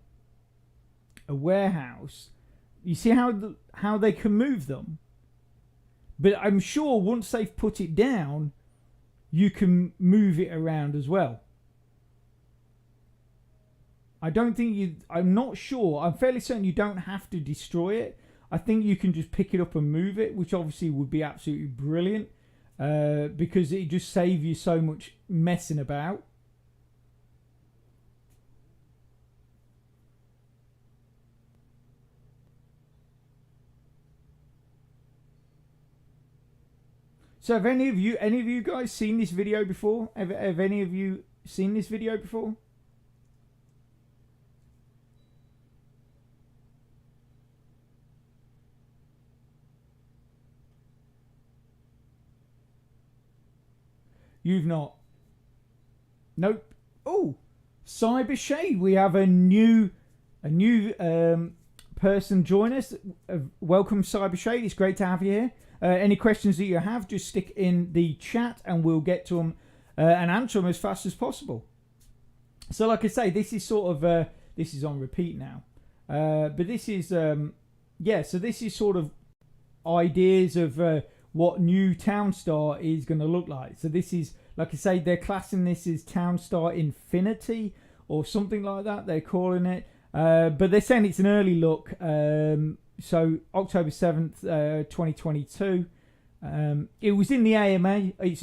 warehouse. You see how they can move them, but I'm sure once they've put it down, you can move it around as well. I don't think I'm not sure. I'm fairly certain you don't have to destroy it. I think you can just pick it up and move it, which obviously would be absolutely brilliant because it just saves you so much messing about. So have any of you guys seen this video before? Have any of you seen this video before? You've not? Nope. Oh, Cyber Shade. We have a new person join us. Welcome, Cyber Shade. It's great to have you here. Any questions that you have, just stick in the chat and we'll get to them and answer them as fast as possible. So, like I say, this is sort of this is on repeat now, but this is yeah. So this is sort of ideas of what new Townstar is going to look like. So this is, like I say, they're classing this as Townstar Infinity or something like that. They're calling it, but they're saying it's an early look. So October 7th, 2022. It was in the AMA. It's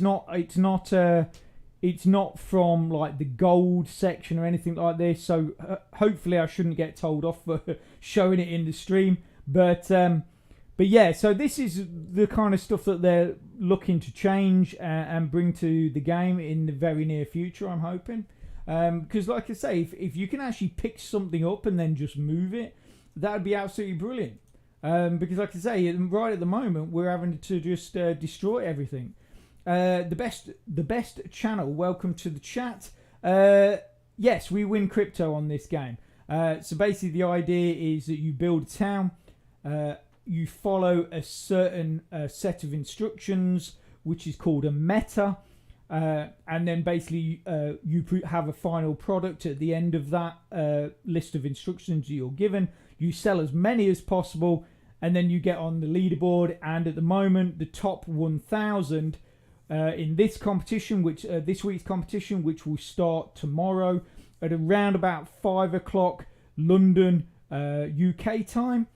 not from like the gold section or anything like this. So hopefully I shouldn't get told off for showing it in the stream. But yeah, so this is the kind of stuff that they're looking to change and bring to the game in the very near future, I'm hoping. Because like I say, if you can actually pick something up and then just move it, that would be absolutely brilliant. Because like I say, right at the moment, we're having to just destroy everything. The best channel, welcome to the chat. Yes, we win crypto on this game. So basically the idea is that you build a town, you follow a certain set of instructions, which is called a meta, and then basically you have a final product at the end of that list of instructions you're given. You sell as many as possible, and then you get on the leaderboard. And at the moment, the top 1,000 in this competition, which this week's competition, which will start tomorrow at around about 5 o'clock London UK time.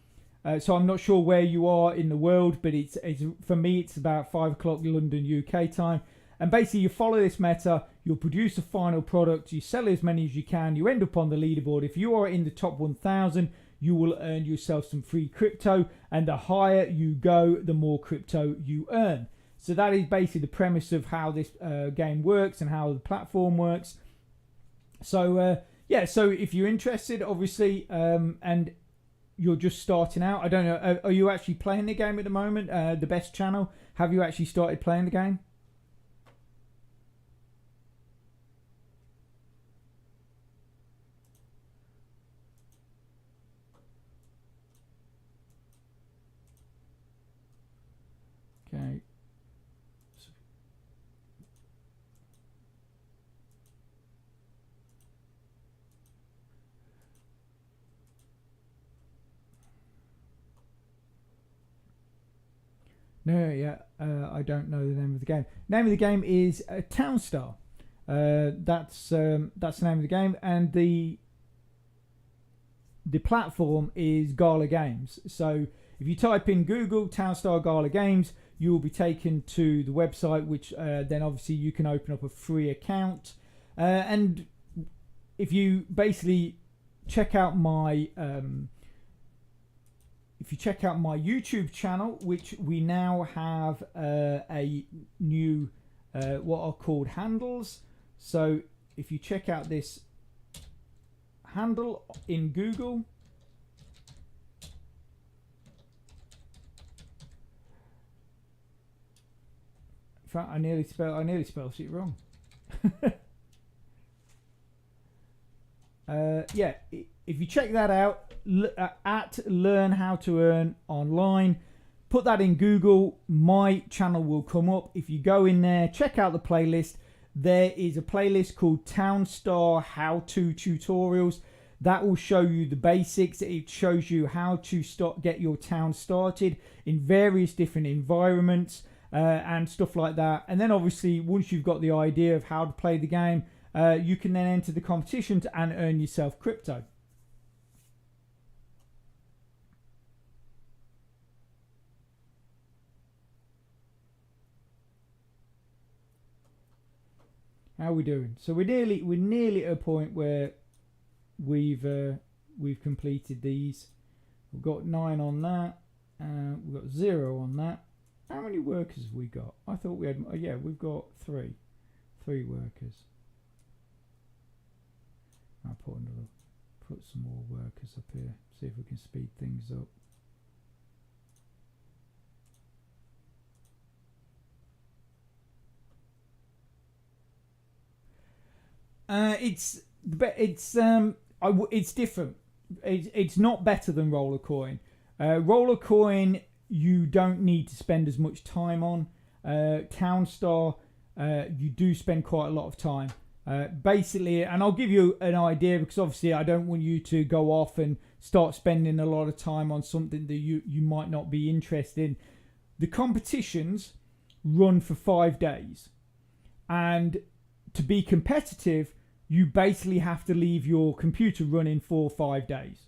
So I'm not sure where you are in the world, but it's for me it's about 5 o'clock London UK time. And basically you follow this meta, you'll produce a final product, you sell as many as you can, you end up on the leaderboard. If you are in the top 1,000, you will earn yourself some free crypto, and the higher you go, the more crypto you earn. So that is basically the premise of how this game works and how the platform works. So yeah, so if you're interested, obviously, and you're just starting out, I don't know, are you actually playing the game at the moment? The best channel, have you actually started playing the game? Okay. No, yeah, I don't know the name of the game. Name of the game is Townstar. That's the name of the game, and the platform is galagames. So if you type in Google Townstar galagames, you will be taken to the website, which then obviously you can open up a free account. And if you basically check out my YouTube channel, which we now have a new what are called handles. So if you check out this handle in Google, in fact, I nearly spelled it wrong. Yeah, if you check that out, at Learn How to Earn Online, put that in Google, my channel will come up. If you go in there, check out the playlist. There is a playlist called Townstar How To Tutorials. That will show you the basics. It shows you how to get your town started in various different environments and stuff like that. And then obviously, once you've got the idea of how to play the game, you can then enter the competitions and earn yourself crypto. How are we doing? So we're nearly at a point where we've completed these. We've got 9 on that. We've got 0 on that. How many workers have we got? I thought we had. Yeah, we've got 3 workers. I'll put some more workers up here. See if we can speed things up. It's different. It's not better than Roller Coin. Roller Coin you don't need to spend as much time on. Townstar you do spend quite a lot of time. Basically, and I'll give you an idea because obviously I don't want you to go off and start spending a lot of time on something that you might not be interested in. The competitions run for 5 days, and to be competitive, you basically have to leave your computer running for 5 days.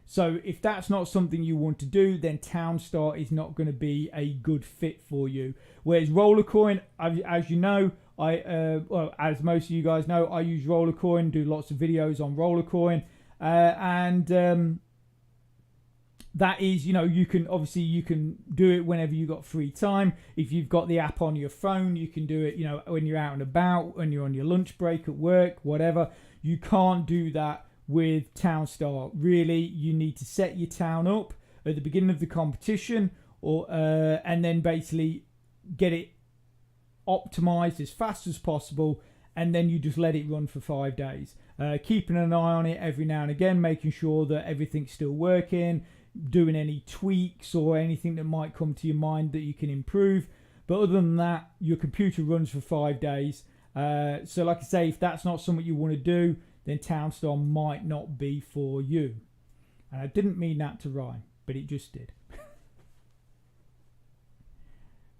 So if that's not something you want to do, then Townstar is not going to be a good fit for you. Whereas Roller Coin, as you know, as most of you guys know, I use Roller Coin, do lots of videos on Roller Coin, and that is, you can do it whenever you got free time. If you've got the app on your phone, you can do it, when you're out and about, when you're on your lunch break at work, whatever. You can't do that with Townstar. Really, you need to set your town up at the beginning of the competition, and then basically get it optimized as fast as possible, and then you just let it run for 5 days. Keeping an eye on it every now and again, making sure that everything's still working, doing any tweaks or anything that might come to your mind that you can improve. But other than that, your computer runs for 5 days. So like I say, if that's not something you want to do, then Townstar might not be for you. And I didn't mean that to rhyme, but it just did.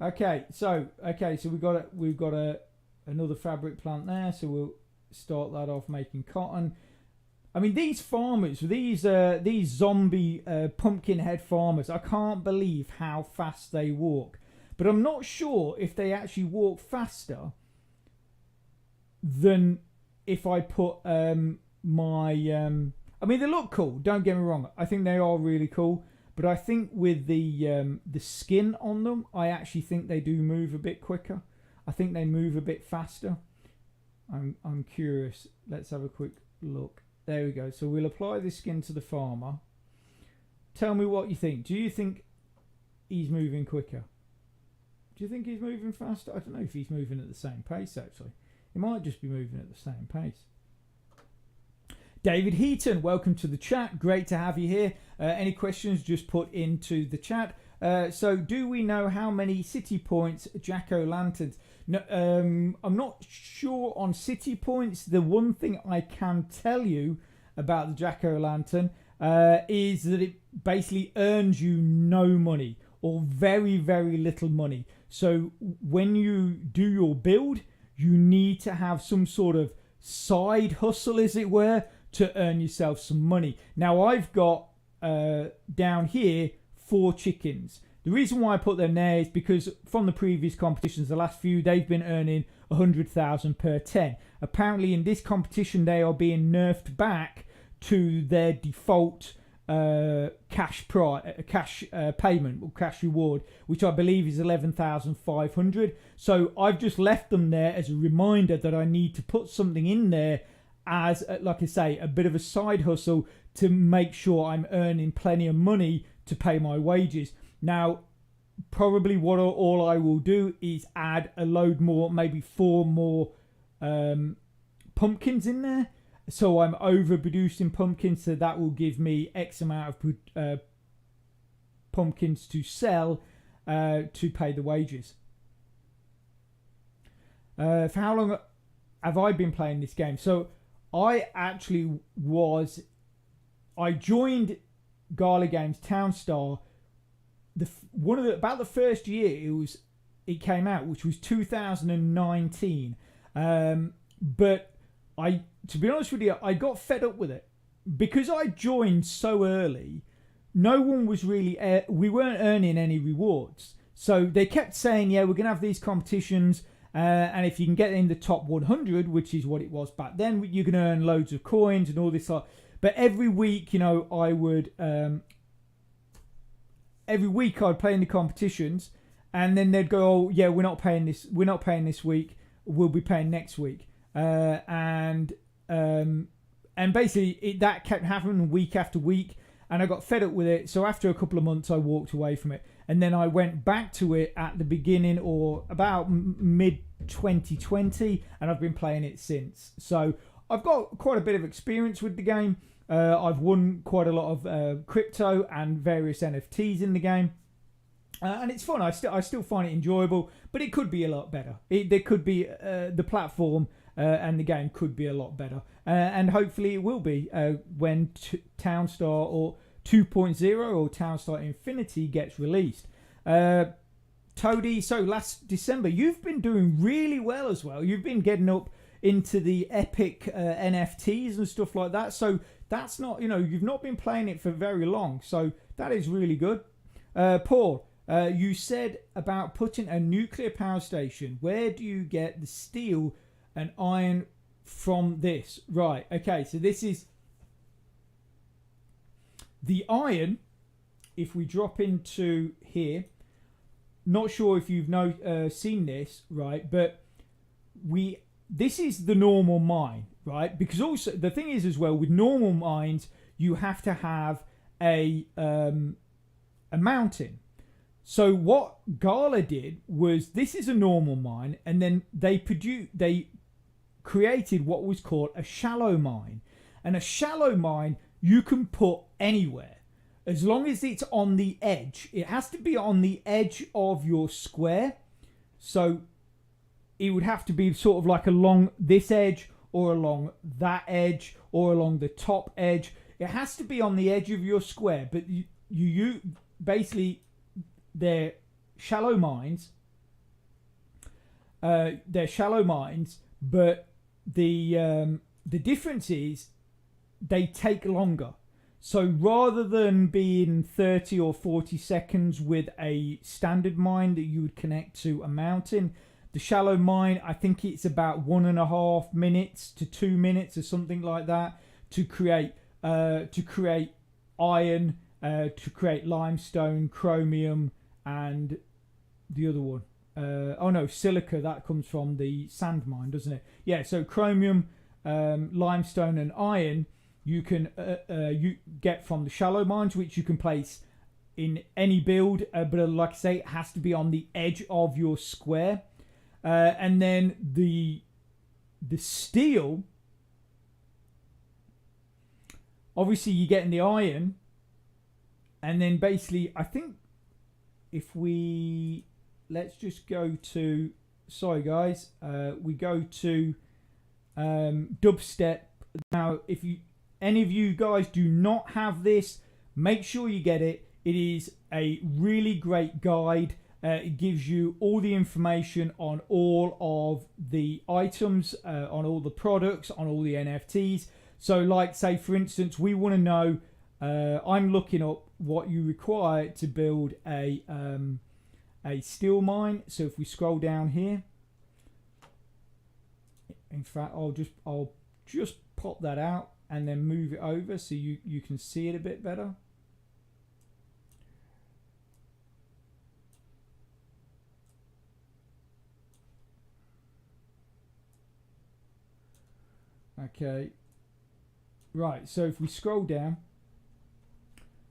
Okay, so we've got another fabric plant there, so we'll start that off making cotton. I mean, these farmers, these zombie pumpkin head farmers, I can't believe how fast they walk. But I'm not sure if they actually walk faster than if I put I mean, they look cool, don't get me wrong. I think they are really cool. But I think with the skin on them, I actually think they do move a bit quicker. I think they move a bit faster. I'm curious. Let's have a quick look. There we go. So we'll apply the skin to the farmer. Tell me what you think. Do you think he's moving quicker? Do you think he's moving faster? I don't know if he's moving at the same pace, actually. He might just be moving at the same pace. David Heaton, welcome to the chat. Great to have you here. Any questions, just put into the chat. So do we know how many city points jack-o'-lanterns? No, I'm not sure on city points. The one thing I can tell you about the jack-o'-lantern is that it basically earns you no money or very, very little money. So when you do your build, you need to have some sort of side hustle, as it were, to earn yourself some money. Now I've got down here 4 chickens. The reason why I put them there is because from the previous competitions, the last few, they've been earning 100,000 per 10. Apparently in this competition they are being nerfed back to their default cash payment or cash reward, which I believe is 11,500. So I've just left them there as a reminder that I need to put something in there as, like I say, a bit of a side hustle to make sure I'm earning plenty of money to pay my wages. Now, probably what all I will do is add a load more, maybe 4 more pumpkins in there. So I'm overproducing pumpkins, so that will give me X amount of pumpkins to sell to pay the wages. For how long have I been playing this game? So I joined galagames Townstar about the first year it came out, which was 2019. But to be honest with you, I got fed up with it because I joined so early. No one was really we weren't earning any rewards, so they kept saying, yeah, we're gonna have these competitions, and if you can get in the top 100, which is what it was back then, you can earn loads of coins and all this stuff. But every week, I would I'd play in the competitions, and then they'd go, oh yeah, we're not paying this week, we'll be paying next week. And basically that kept happening week after week, and I got fed up with it. So after a couple of months I walked away from it, and then I went back to it at the beginning or about mid 2020, and I've been playing it since. So I've got quite a bit of experience with the game. I've won quite a lot of crypto and various NFTs in the game. And it's fun. I still find it enjoyable, but it could be a lot better. There could be the platform and the game could be a lot better, and hopefully it will be when Townstar or 2.0 or Townstar Infinity gets released. Toady, so last December you've been doing really well as well. You've been getting up into the epic NFTs and stuff like that. So that's not, you've not been playing it for very long. So that is really good. Paul, you said about putting a nuclear power station. Where do you get the steel and iron from this? Right, okay, so this is the iron. If we drop into here, not sure if you've seen this, right, but this is the normal mine, right? Because also the thing is as well, with normal mines you have to have a mountain. So what Gala did was, this is a normal mine, and then they created what was called a shallow mine. And a shallow mine you can put anywhere, as long as it's on the edge. It has to be on the edge of your square. So it would have to be sort of like along this edge, or along that edge, or along the top edge. It has to be on the edge of your square. But you basically, they're shallow mines. But the difference is they take longer. So rather than being 30 or 40 seconds with a standard mine that you would connect to a mountain, the shallow mine, I think it's about 1.5 minutes to 2 minutes or something like that to create iron, to create limestone, chromium, and the other one. Silica, that comes from the sand mine, doesn't it? Yeah, so chromium, limestone, and iron you can you get from the shallow mines, which you can place in any build, but like I say, it has to be on the edge of your square. And then the steel, obviously you get in the iron, and then basically I think if let's just go to, sorry guys, we go to dubstep. Now if any of you guys do not have this, make sure you get it. It is a really great guide. It gives you all the information on all of the items, on all the products, on all the NFTs. So like, say for instance, we want to know, I'm looking up what you require to build a steel mine. So if we scroll down here, in fact I'll just pop that out and then move it over so you can see it a bit better. Okay, right, so if we scroll down,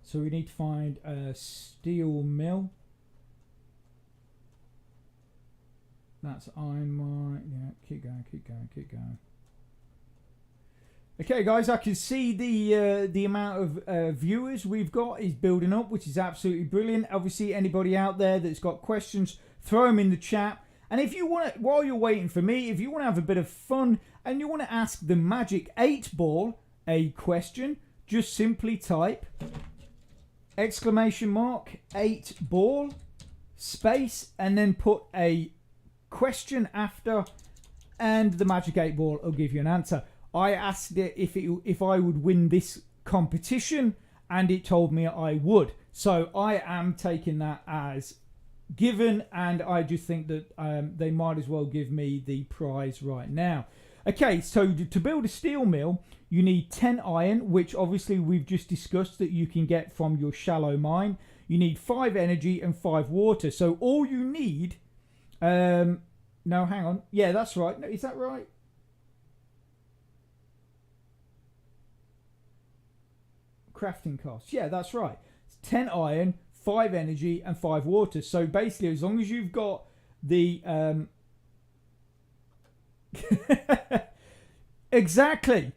so we need to find a steel mill. That's iron mine. Yeah, keep going, keep going, keep going. Okay, guys, I can see the amount of viewers we've got is building up, which is absolutely brilliant. Obviously, anybody out there that's got questions, throw them in the chat. And if you want to, while you're waiting for me, if you want to have a bit of fun and you want to ask the Magic 8 Ball a question, just simply type !8 ball space and then put a question after, and the Magic 8 Ball will give you an answer. I asked it if I would win this competition, and it told me I would. So I am taking that as given, and I just think that they might as well give me the prize right now. Okay, so to build a steel mill, you need 10 iron, which obviously we've just discussed that you can get from your shallow mine. You need 5 energy and 5 water. So all you need... no, hang on. Yeah, that's right. No, is that right? Crafting costs. Yeah, that's right. It's 10 iron, 5 energy, and 5 water. So basically, as long as you've got the... Exactly,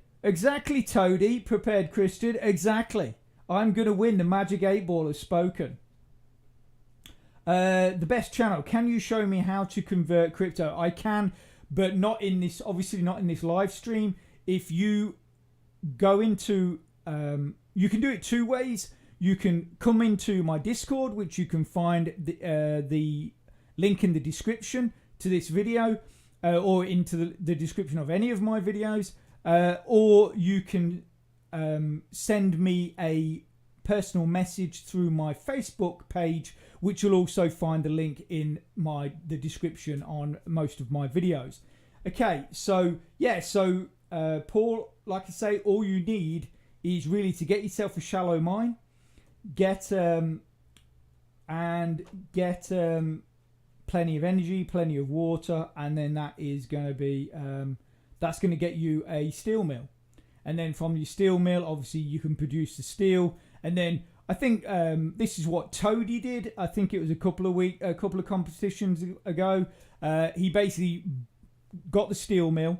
Toady, prepared Christian. Exactly. I'm going to win. The Magic 8 Ball has spoken. The best channel. Can you show me how to convert crypto? I can, but not in this, obviously not in this live stream. If you go into... you can do it 2 ways. You can come into my Discord, which you can find the link in the description to this video, or into the description of any of my videos, or you can send me a personal message through my Facebook page, which you'll also find the link in the description on most of my videos. Okay, so yeah, so Paul, like I say, all you need is really to get yourself a shallow mine, get plenty of energy, plenty of water, and then that is going to be that's going to get you a steel mill. And then from your steel mill, obviously you can produce the steel. And then I think this is what Toady did. I think it was a couple of competitions ago. He basically got the steel mill,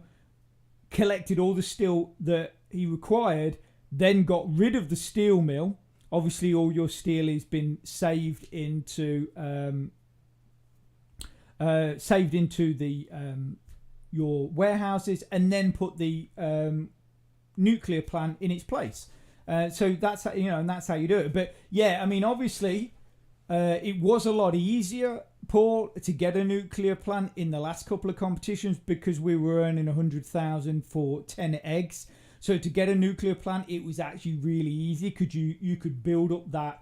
collected all the steel that he required, then got rid of the steel mill. Obviously, all your steel has been saved into your warehouses, and then put the nuclear plant in its place. So that's how, and that's how you do it. But yeah, I mean, obviously, it was a lot easier, Paul, to get a nuclear plant in the last couple of competitions because we were earning 100,000 for 10 eggs. So to get a nuclear plant, it was actually really easy because you could build up that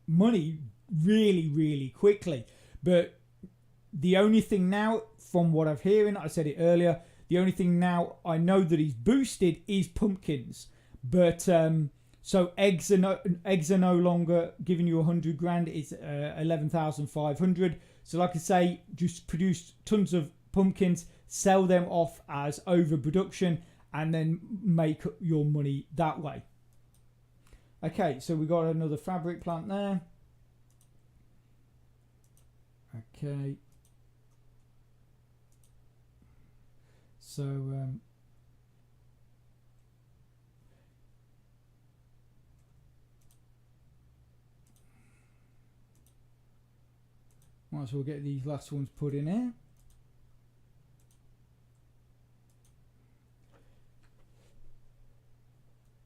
money really, really quickly. But the only thing now, from what I'm hearing, I said it earlier, the only thing now I know that is boosted is pumpkins. But so eggs are no longer giving you 100 grand. It's 11,500. So like I say, just produce tons of pumpkins, sell them off as overproduction, and then make your money that way. Okay, so we got another fabric plant there. Okay. So might as well get these last ones put in here.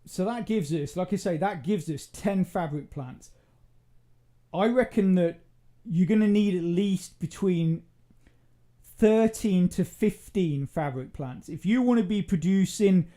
So that gives us, like I say, that gives us 10 fabric plants. I reckon that you're going to need at least between 13 to 15 fabric plants. If you want to be producing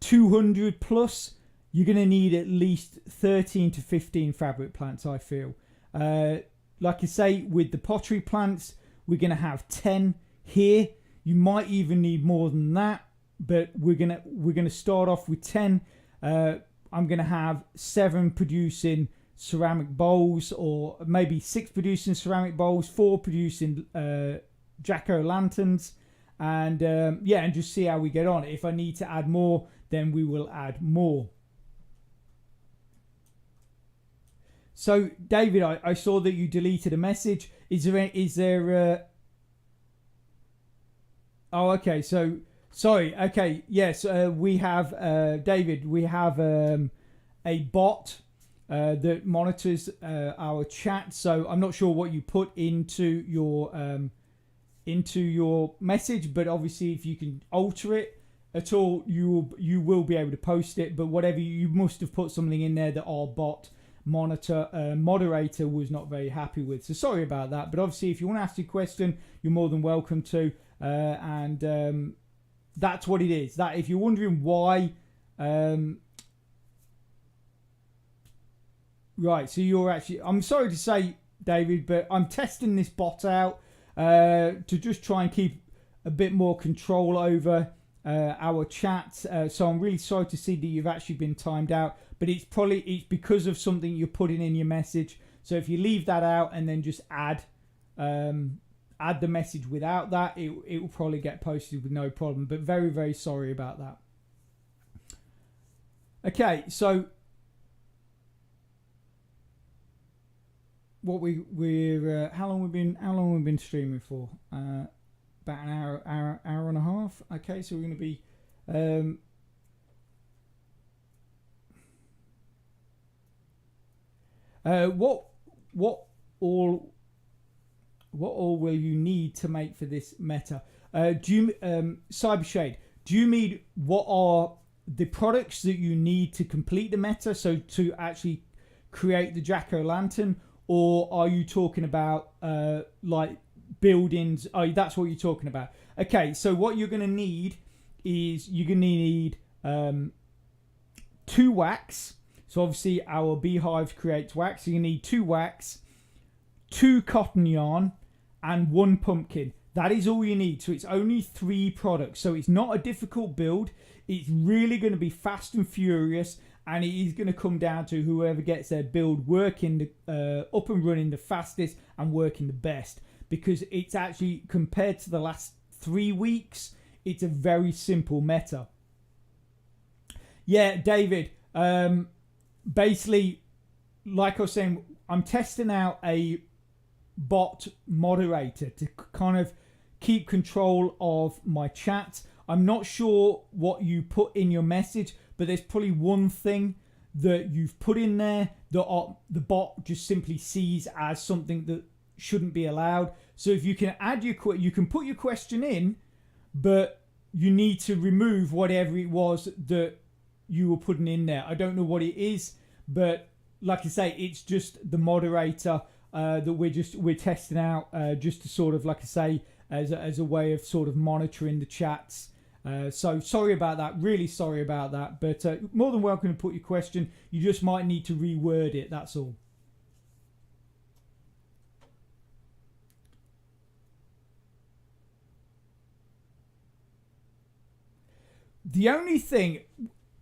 200 plus, you're going to need at least 13 to 15 fabric plants, I feel. Like I say, with the pottery plants, we're going to have 10 here. You might even need more than that. but we're gonna start off with 10. I'm gonna have 7 producing ceramic bowls, or maybe 6 producing ceramic bowls, 4 producing jack-o'-lanterns, and yeah, and just see how we get on. If I need to add more, then we will add more. So David, I saw that you deleted a message. Is there oh, okay, so sorry. Okay, yes, we have David, we have a bot that monitors our chat. So I'm not sure what you put into your message, but obviously if you can alter it at all, you will be able to post it. But whatever, you must have put something in there that our bot moderator was not very happy with. So sorry about that. But obviously, if you want to ask your question, you're more than welcome to. And that's what it is. That if you're wondering why. Right, so you're actually, I'm sorry to say, David, but I'm testing this bot out to just try and keep a bit more control over our chat. So I'm really sorry to see that you've actually been timed out, but it's because of something you're putting in your message. So if you leave that out and then just add the message without that, it will probably get posted with no problem. But very, very sorry about that. Okay, so what we're how long we've been streaming for? About an hour and a half. Okay, so we're going to be what all will you need to make for this meta? Cybershade, do you mean what are the products that you need to complete the meta, so to actually create the jack-o'-lantern, or are you talking about like buildings? Oh, that's what you're talking about. Okay, so what you're going to need is you're going to need 2 wax. So obviously our beehives creates wax. So you need 2 wax, 2 cotton yarn, and 1 pumpkin. That is all you need. So it's only 3 products. So it's not a difficult build. It's really going to be fast and furious. And it is going to come down to whoever gets their build working up and running the fastest and working the best. Because it's actually, compared to the last 3 weeks, it's a very simple meta. Yeah, David, basically, like I was saying, I'm testing out a bot moderator to kind of keep control of my chat. I'm not sure what you put in your message, but there's probably one thing that you've put in there that the bot just simply sees as something that shouldn't be allowed. So if you can add you can put your question in, but you need to remove whatever it was that you were putting in there. I don't know what it is, but like I say, it's just the moderator that we're testing out just to sort of, like I say, as a way of sort of monitoring the chats. So sorry about that, really sorry about that, but more than welcome to put your question. You just might need to reword it, that's all. The only thing,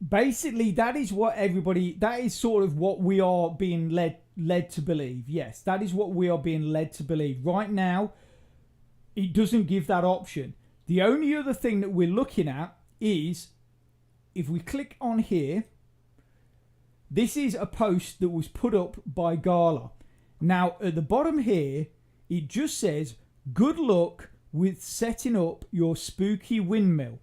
basically, that is sort of what we are being led to believe. Yes, that is what we are being led to believe. Right now, it doesn't give that option. The only other thing that we're looking at is, if we click on here, this is a post that was put up by Gala. Now, at the bottom here, it just says, good luck with setting up your spooky windmill.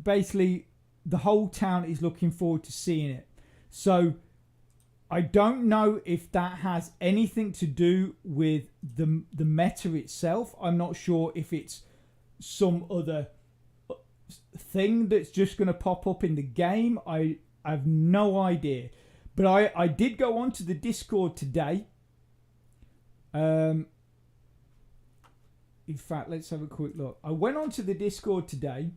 Basically, the whole town is looking forward to seeing it. So I don't know if that has anything to do with the meta itself. I'm not sure if it's some other thing that's just going to pop up in the game. I have no idea. But I did go onto the Discord today. In fact, let's have a quick look. I went onto the Discord today.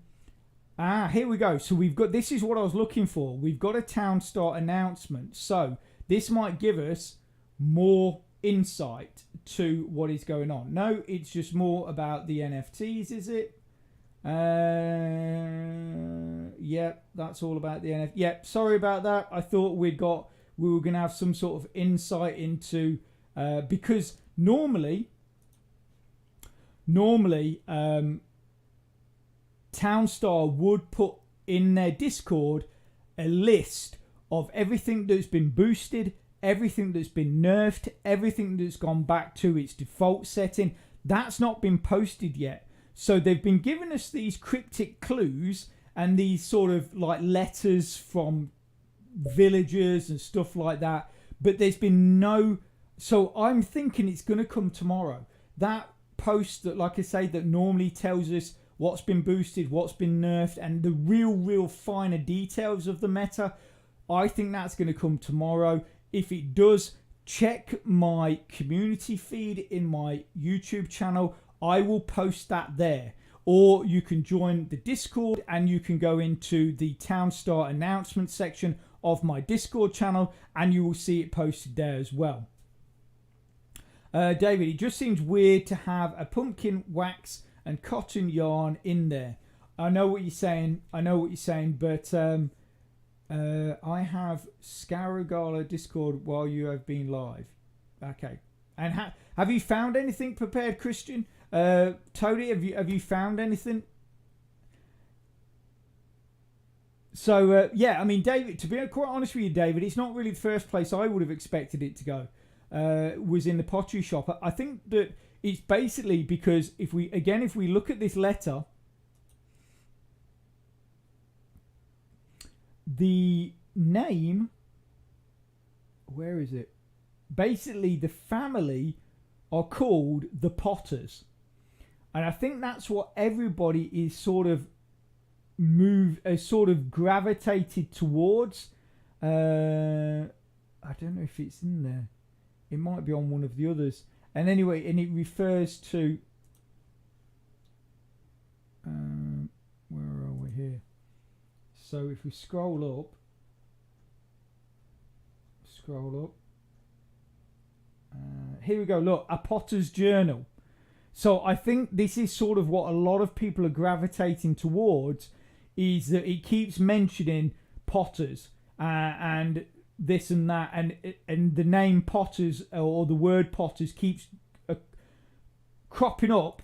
Here we go. So we've got, this is what I was looking for. We've got a Townstar announcement. So this might give us more insight to what is going on. No, it's just more about the NFTs, is it? Yep, that's all about the NFT. Yep, sorry about that. I thought we were going to have some sort of insight into because normally Townstar would put in their Discord a list of everything that's been boosted, everything that's been nerfed, everything that's gone back to its default setting. That's not been posted yet. So they've been giving us these cryptic clues and these sort of like letters from villagers and stuff like that. But there's been no... So I'm thinking it's going to come tomorrow. That post that, like I say, that normally tells us what's been boosted, what's been nerfed, and the real finer details of the meta, I think that's going to come tomorrow. If it does, check my community feed in my YouTube channel. I will post that there. Or you can join the Discord and you can go into the Townstar announcement section of my Discord channel and you will see it posted there as well. David, it just seems weird to have a pumpkin wax and cotton yarn in there. I know what you're saying, but I have Scaragala Discord while you have been live. Okay. And have you found anything prepared, Christian? Tony, have you found anything? So yeah, I mean, David, to be quite honest with you, David, it's not really the first place I would have expected it to go. Was in the pottery shop. I think that it's basically because if we look at this letter, the name, where is it? Basically, the family are called the Potters. And I think that's what everybody is sort of gravitated towards. I don't know if it's in there. It might be on one of the others. And anyway, and it refers to... where are we here? So if we scroll up... here we go, look, a Potter's Journal. So I think this is sort of what a lot of people are gravitating towards, is that it keeps mentioning Potters and this and that, and the name Potters or the word Potters keeps cropping up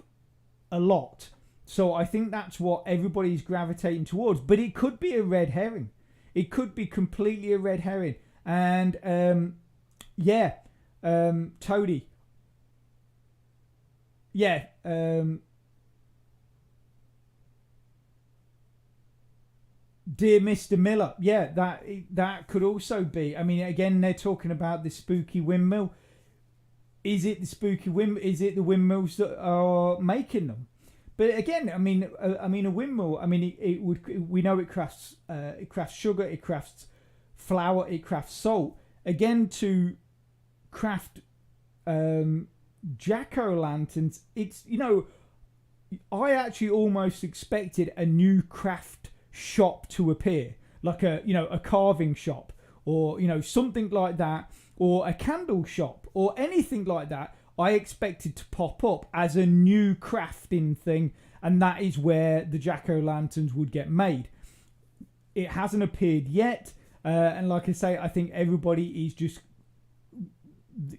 a lot. So I think that's what everybody's gravitating towards. But it could be a red herring. It could be completely a red herring. And Toady. Yeah. Dear Mr. Miller. Yeah, that could also be. I mean, again, they're talking about the spooky windmill. Is it the spooky windmill? Is it the windmills that are making them? But again, I mean, a windmill. I mean, it would. We know it crafts sugar, it crafts flour, it crafts salt. Again, to craft jack-o'-lanterns, it's, you know, I actually almost expected a new craft shop to appear, like a carving shop, or something like that, or a candle shop, or anything like that. I expected to pop up as a new crafting thing, and that is where the jack-o'-lanterns would get made. It hasn't appeared yet, and like I say, I think everybody is just,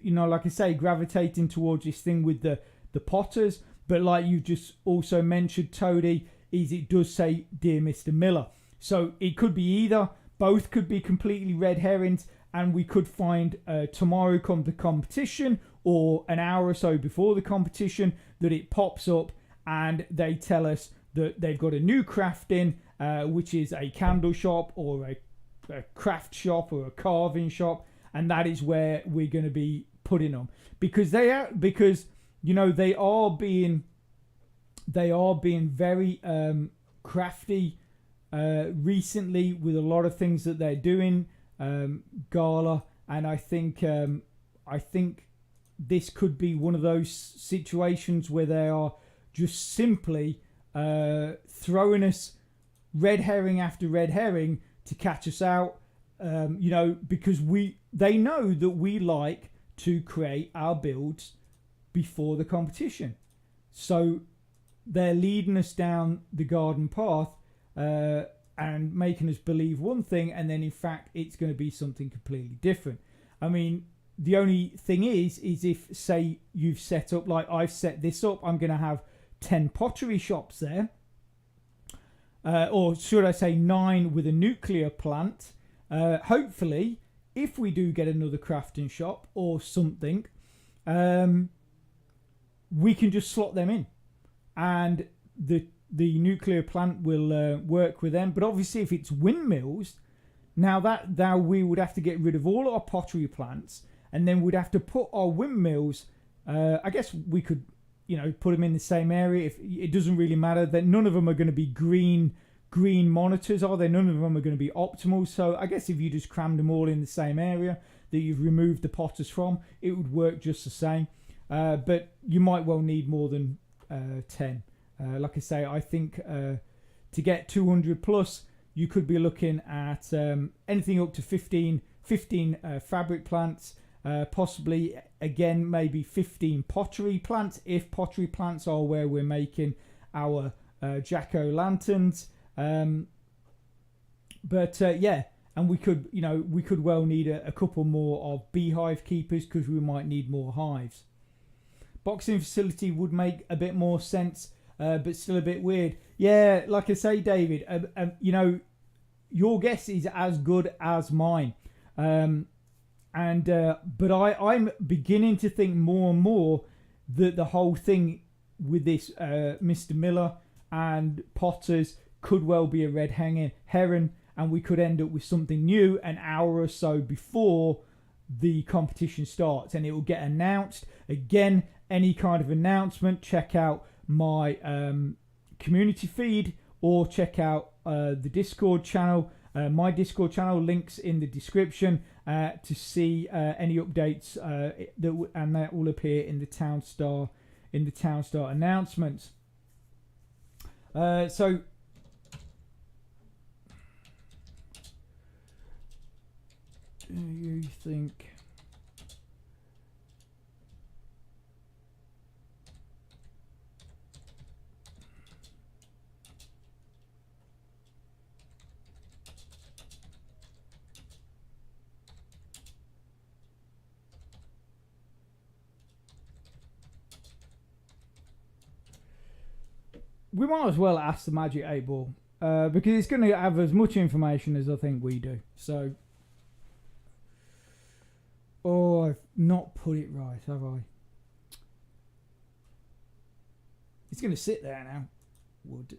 like I say, gravitating towards this thing with the Potters. But like you just also mentioned, Toady, is it does say Dear Mr. Miller. So it could be either. Both could be completely red herrings, and we could find tomorrow come the competition, or an hour or so before the competition, that it pops up and they tell us that they've got a new crafting, which is a candle shop or a craft shop or a carving shop, and that is where we're going to be putting them, because they are being very crafty recently with a lot of things that they're doing, Gala, and I think this could be one of those situations where they are just simply throwing us red herring after red herring to catch us out, because they know that we like to create our builds before the competition. So they're leading us down the garden path and making us believe one thing, and then in fact it's going to be something completely different. I mean, the only thing is if, say, you've set up, like I've set this up, I'm going to have 10 pottery shops there. Or should I say 9 with a nuclear plant. Hopefully, if we do get another crafting shop or something, we can just slot them in. And the nuclear plant will work with them. But obviously, if it's windmills, now we would have to get rid of all our pottery plants, and then we'd have to put our windmills. I guess we could, put them in the same area. If it doesn't really matter, that none of them are going to be green monitors, are they? None of them are going to be optimal. So I guess if you just crammed them all in the same area that you've removed the potters from, it would work just the same. But you might well need more than 10. Like I say, I think to get 200 plus, you could be looking at anything up to 15 fabric plants, possibly again maybe 15 pottery plants, if pottery plants are where we're making our jack-o'-lanterns. Yeah, and we could well need a couple more of beehive keepers, because we might need more hives. Boxing facility would make a bit more sense, but still a bit weird. Yeah, like I say, David, your guess is as good as mine. But I'm beginning to think more and more that the whole thing with this Mr. Miller and Potters could well be a red herring, and we could end up with something new an hour or so before the competition starts, and it will get announced. Again, any kind of announcement, check out my community feed, or check out the Discord channel. My Discord channel, links in the description, to see any updates, and that will appear in the Townstar announcements. So do you think we might as well ask the Magic 8 Ball, because it's going to have as much information as I think we do. So, I've not put it right, have I? It's going to sit there now. Would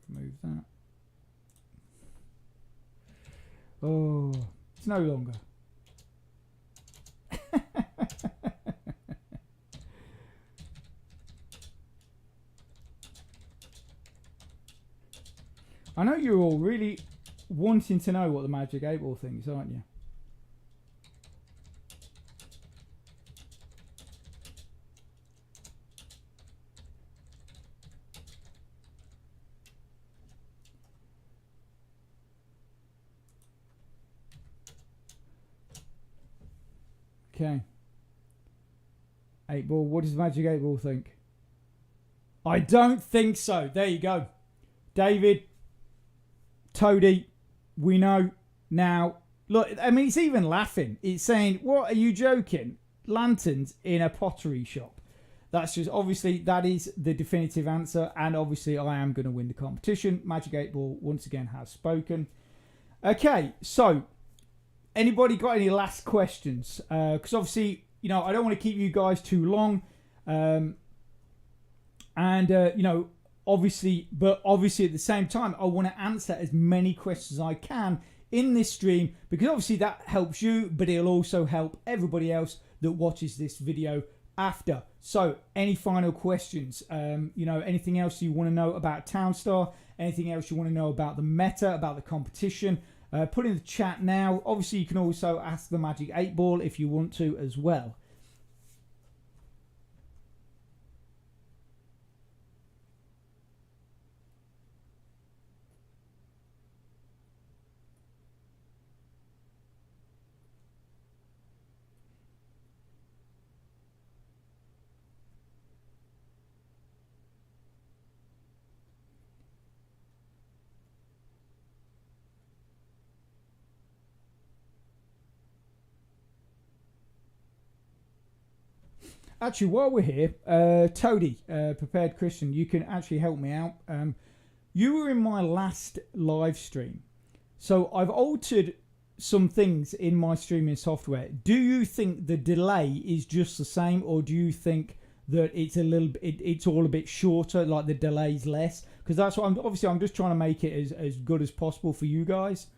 remove that. It's no longer. I know you're all really wanting to know what the Magic 8 Ball thinks, aren't you? Okay. 8 Ball, what does the Magic 8 Ball think? I don't think so. There you go. David, Toady, we know now. Look, I mean, it's even laughing. It's saying, what, are you joking? Lanterns in a pottery shop. That's just, obviously, that is the definitive answer. And obviously, I am going to win the competition. Magic 8 Ball, once again, has spoken. Okay, so, anybody got any last questions? Because obviously, I don't want to keep you guys too long. Obviously at the same time, I want to answer as many questions as I can in this stream, because obviously that helps you, but it'll also help everybody else that watches this video after. So, any final questions? Anything else you want to know about Townstar? Anything else you want to know about the meta, about the competition? Put in the chat now. Obviously, you can also ask the Magic 8 Ball if you want to as well. actually, while we're here, Toady, Prepared Christian, you can actually help me out. You were in my last live stream, so I've altered some things in my streaming software. Do you think the delay is just the same, or do you think that it's it's all a bit shorter, like the delay's less? Because that's what I'm just trying to make it as good as possible for you guys.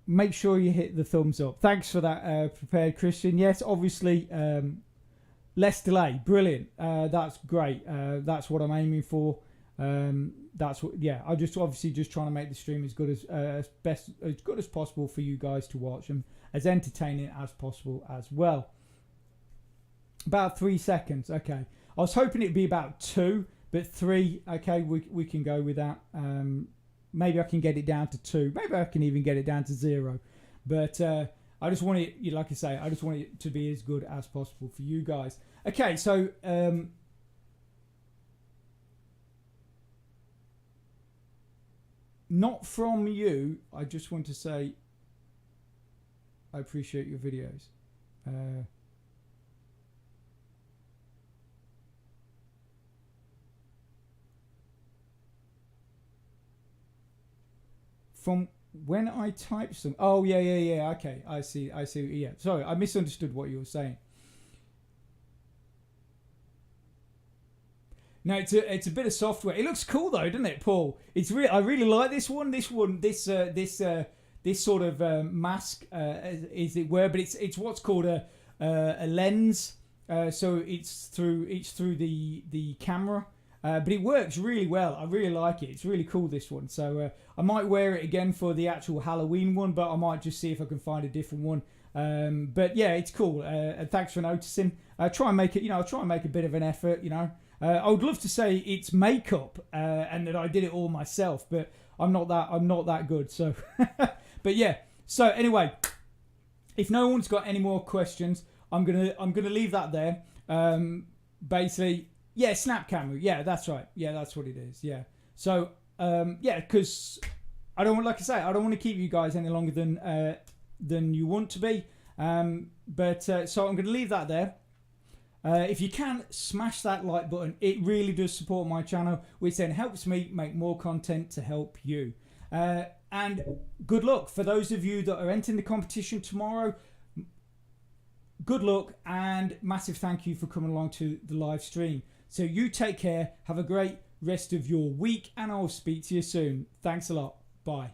Make sure you hit the thumbs up. Thanks for that, Prepared Christian. Yes, obviously, less delay. Brilliant. That's great. That's what I'm aiming for. That's what. Yeah, I just obviously just trying to make the stream as good as good as possible for you guys to watch, and as entertaining as possible as well. About 3 seconds. Okay. I was hoping it'd be about 2, but 3. Okay, we can go with that. Maybe I can get it down to 2. Maybe I can even get it down to 0. But I just want it, like I say, I just want it to be as good as possible for you guys. Okay, so not from you. I just want to say I appreciate your videos. From when I type some... Oh, yeah. Okay, I see. Yeah, sorry, I misunderstood what you were saying. No, it's a bit of software. It looks cool though, doesn't it, Paul? I really like this one. This sort of mask, as it were, but it's what's called a lens. So it's through the camera. But it works really well. I really like it. It's really cool, this one. So I might wear it again for the actual Halloween one, but I might just see if I can find a different one. But yeah, it's cool. And thanks for noticing. Try and make it. I'll try and make a bit of an effort. I would love to say it's makeup and that I did it all myself, but I'm not that good. So, but yeah. So anyway, if no one's got any more questions, I'm gonna leave that there. Basically. Yeah, snap camera. Yeah, that's right. Yeah, that's what it is. Yeah. So, yeah, because I don't want to keep you guys any longer than you want to be. So I'm going to leave that there. If you can, smash that like button. It really does support my channel, which then helps me make more content to help you. And good luck for those of you that are entering the competition tomorrow. Good luck and massive thank you for coming along to the live stream. So you take care, have a great rest of your week, and I'll speak to you soon. Thanks a lot. Bye.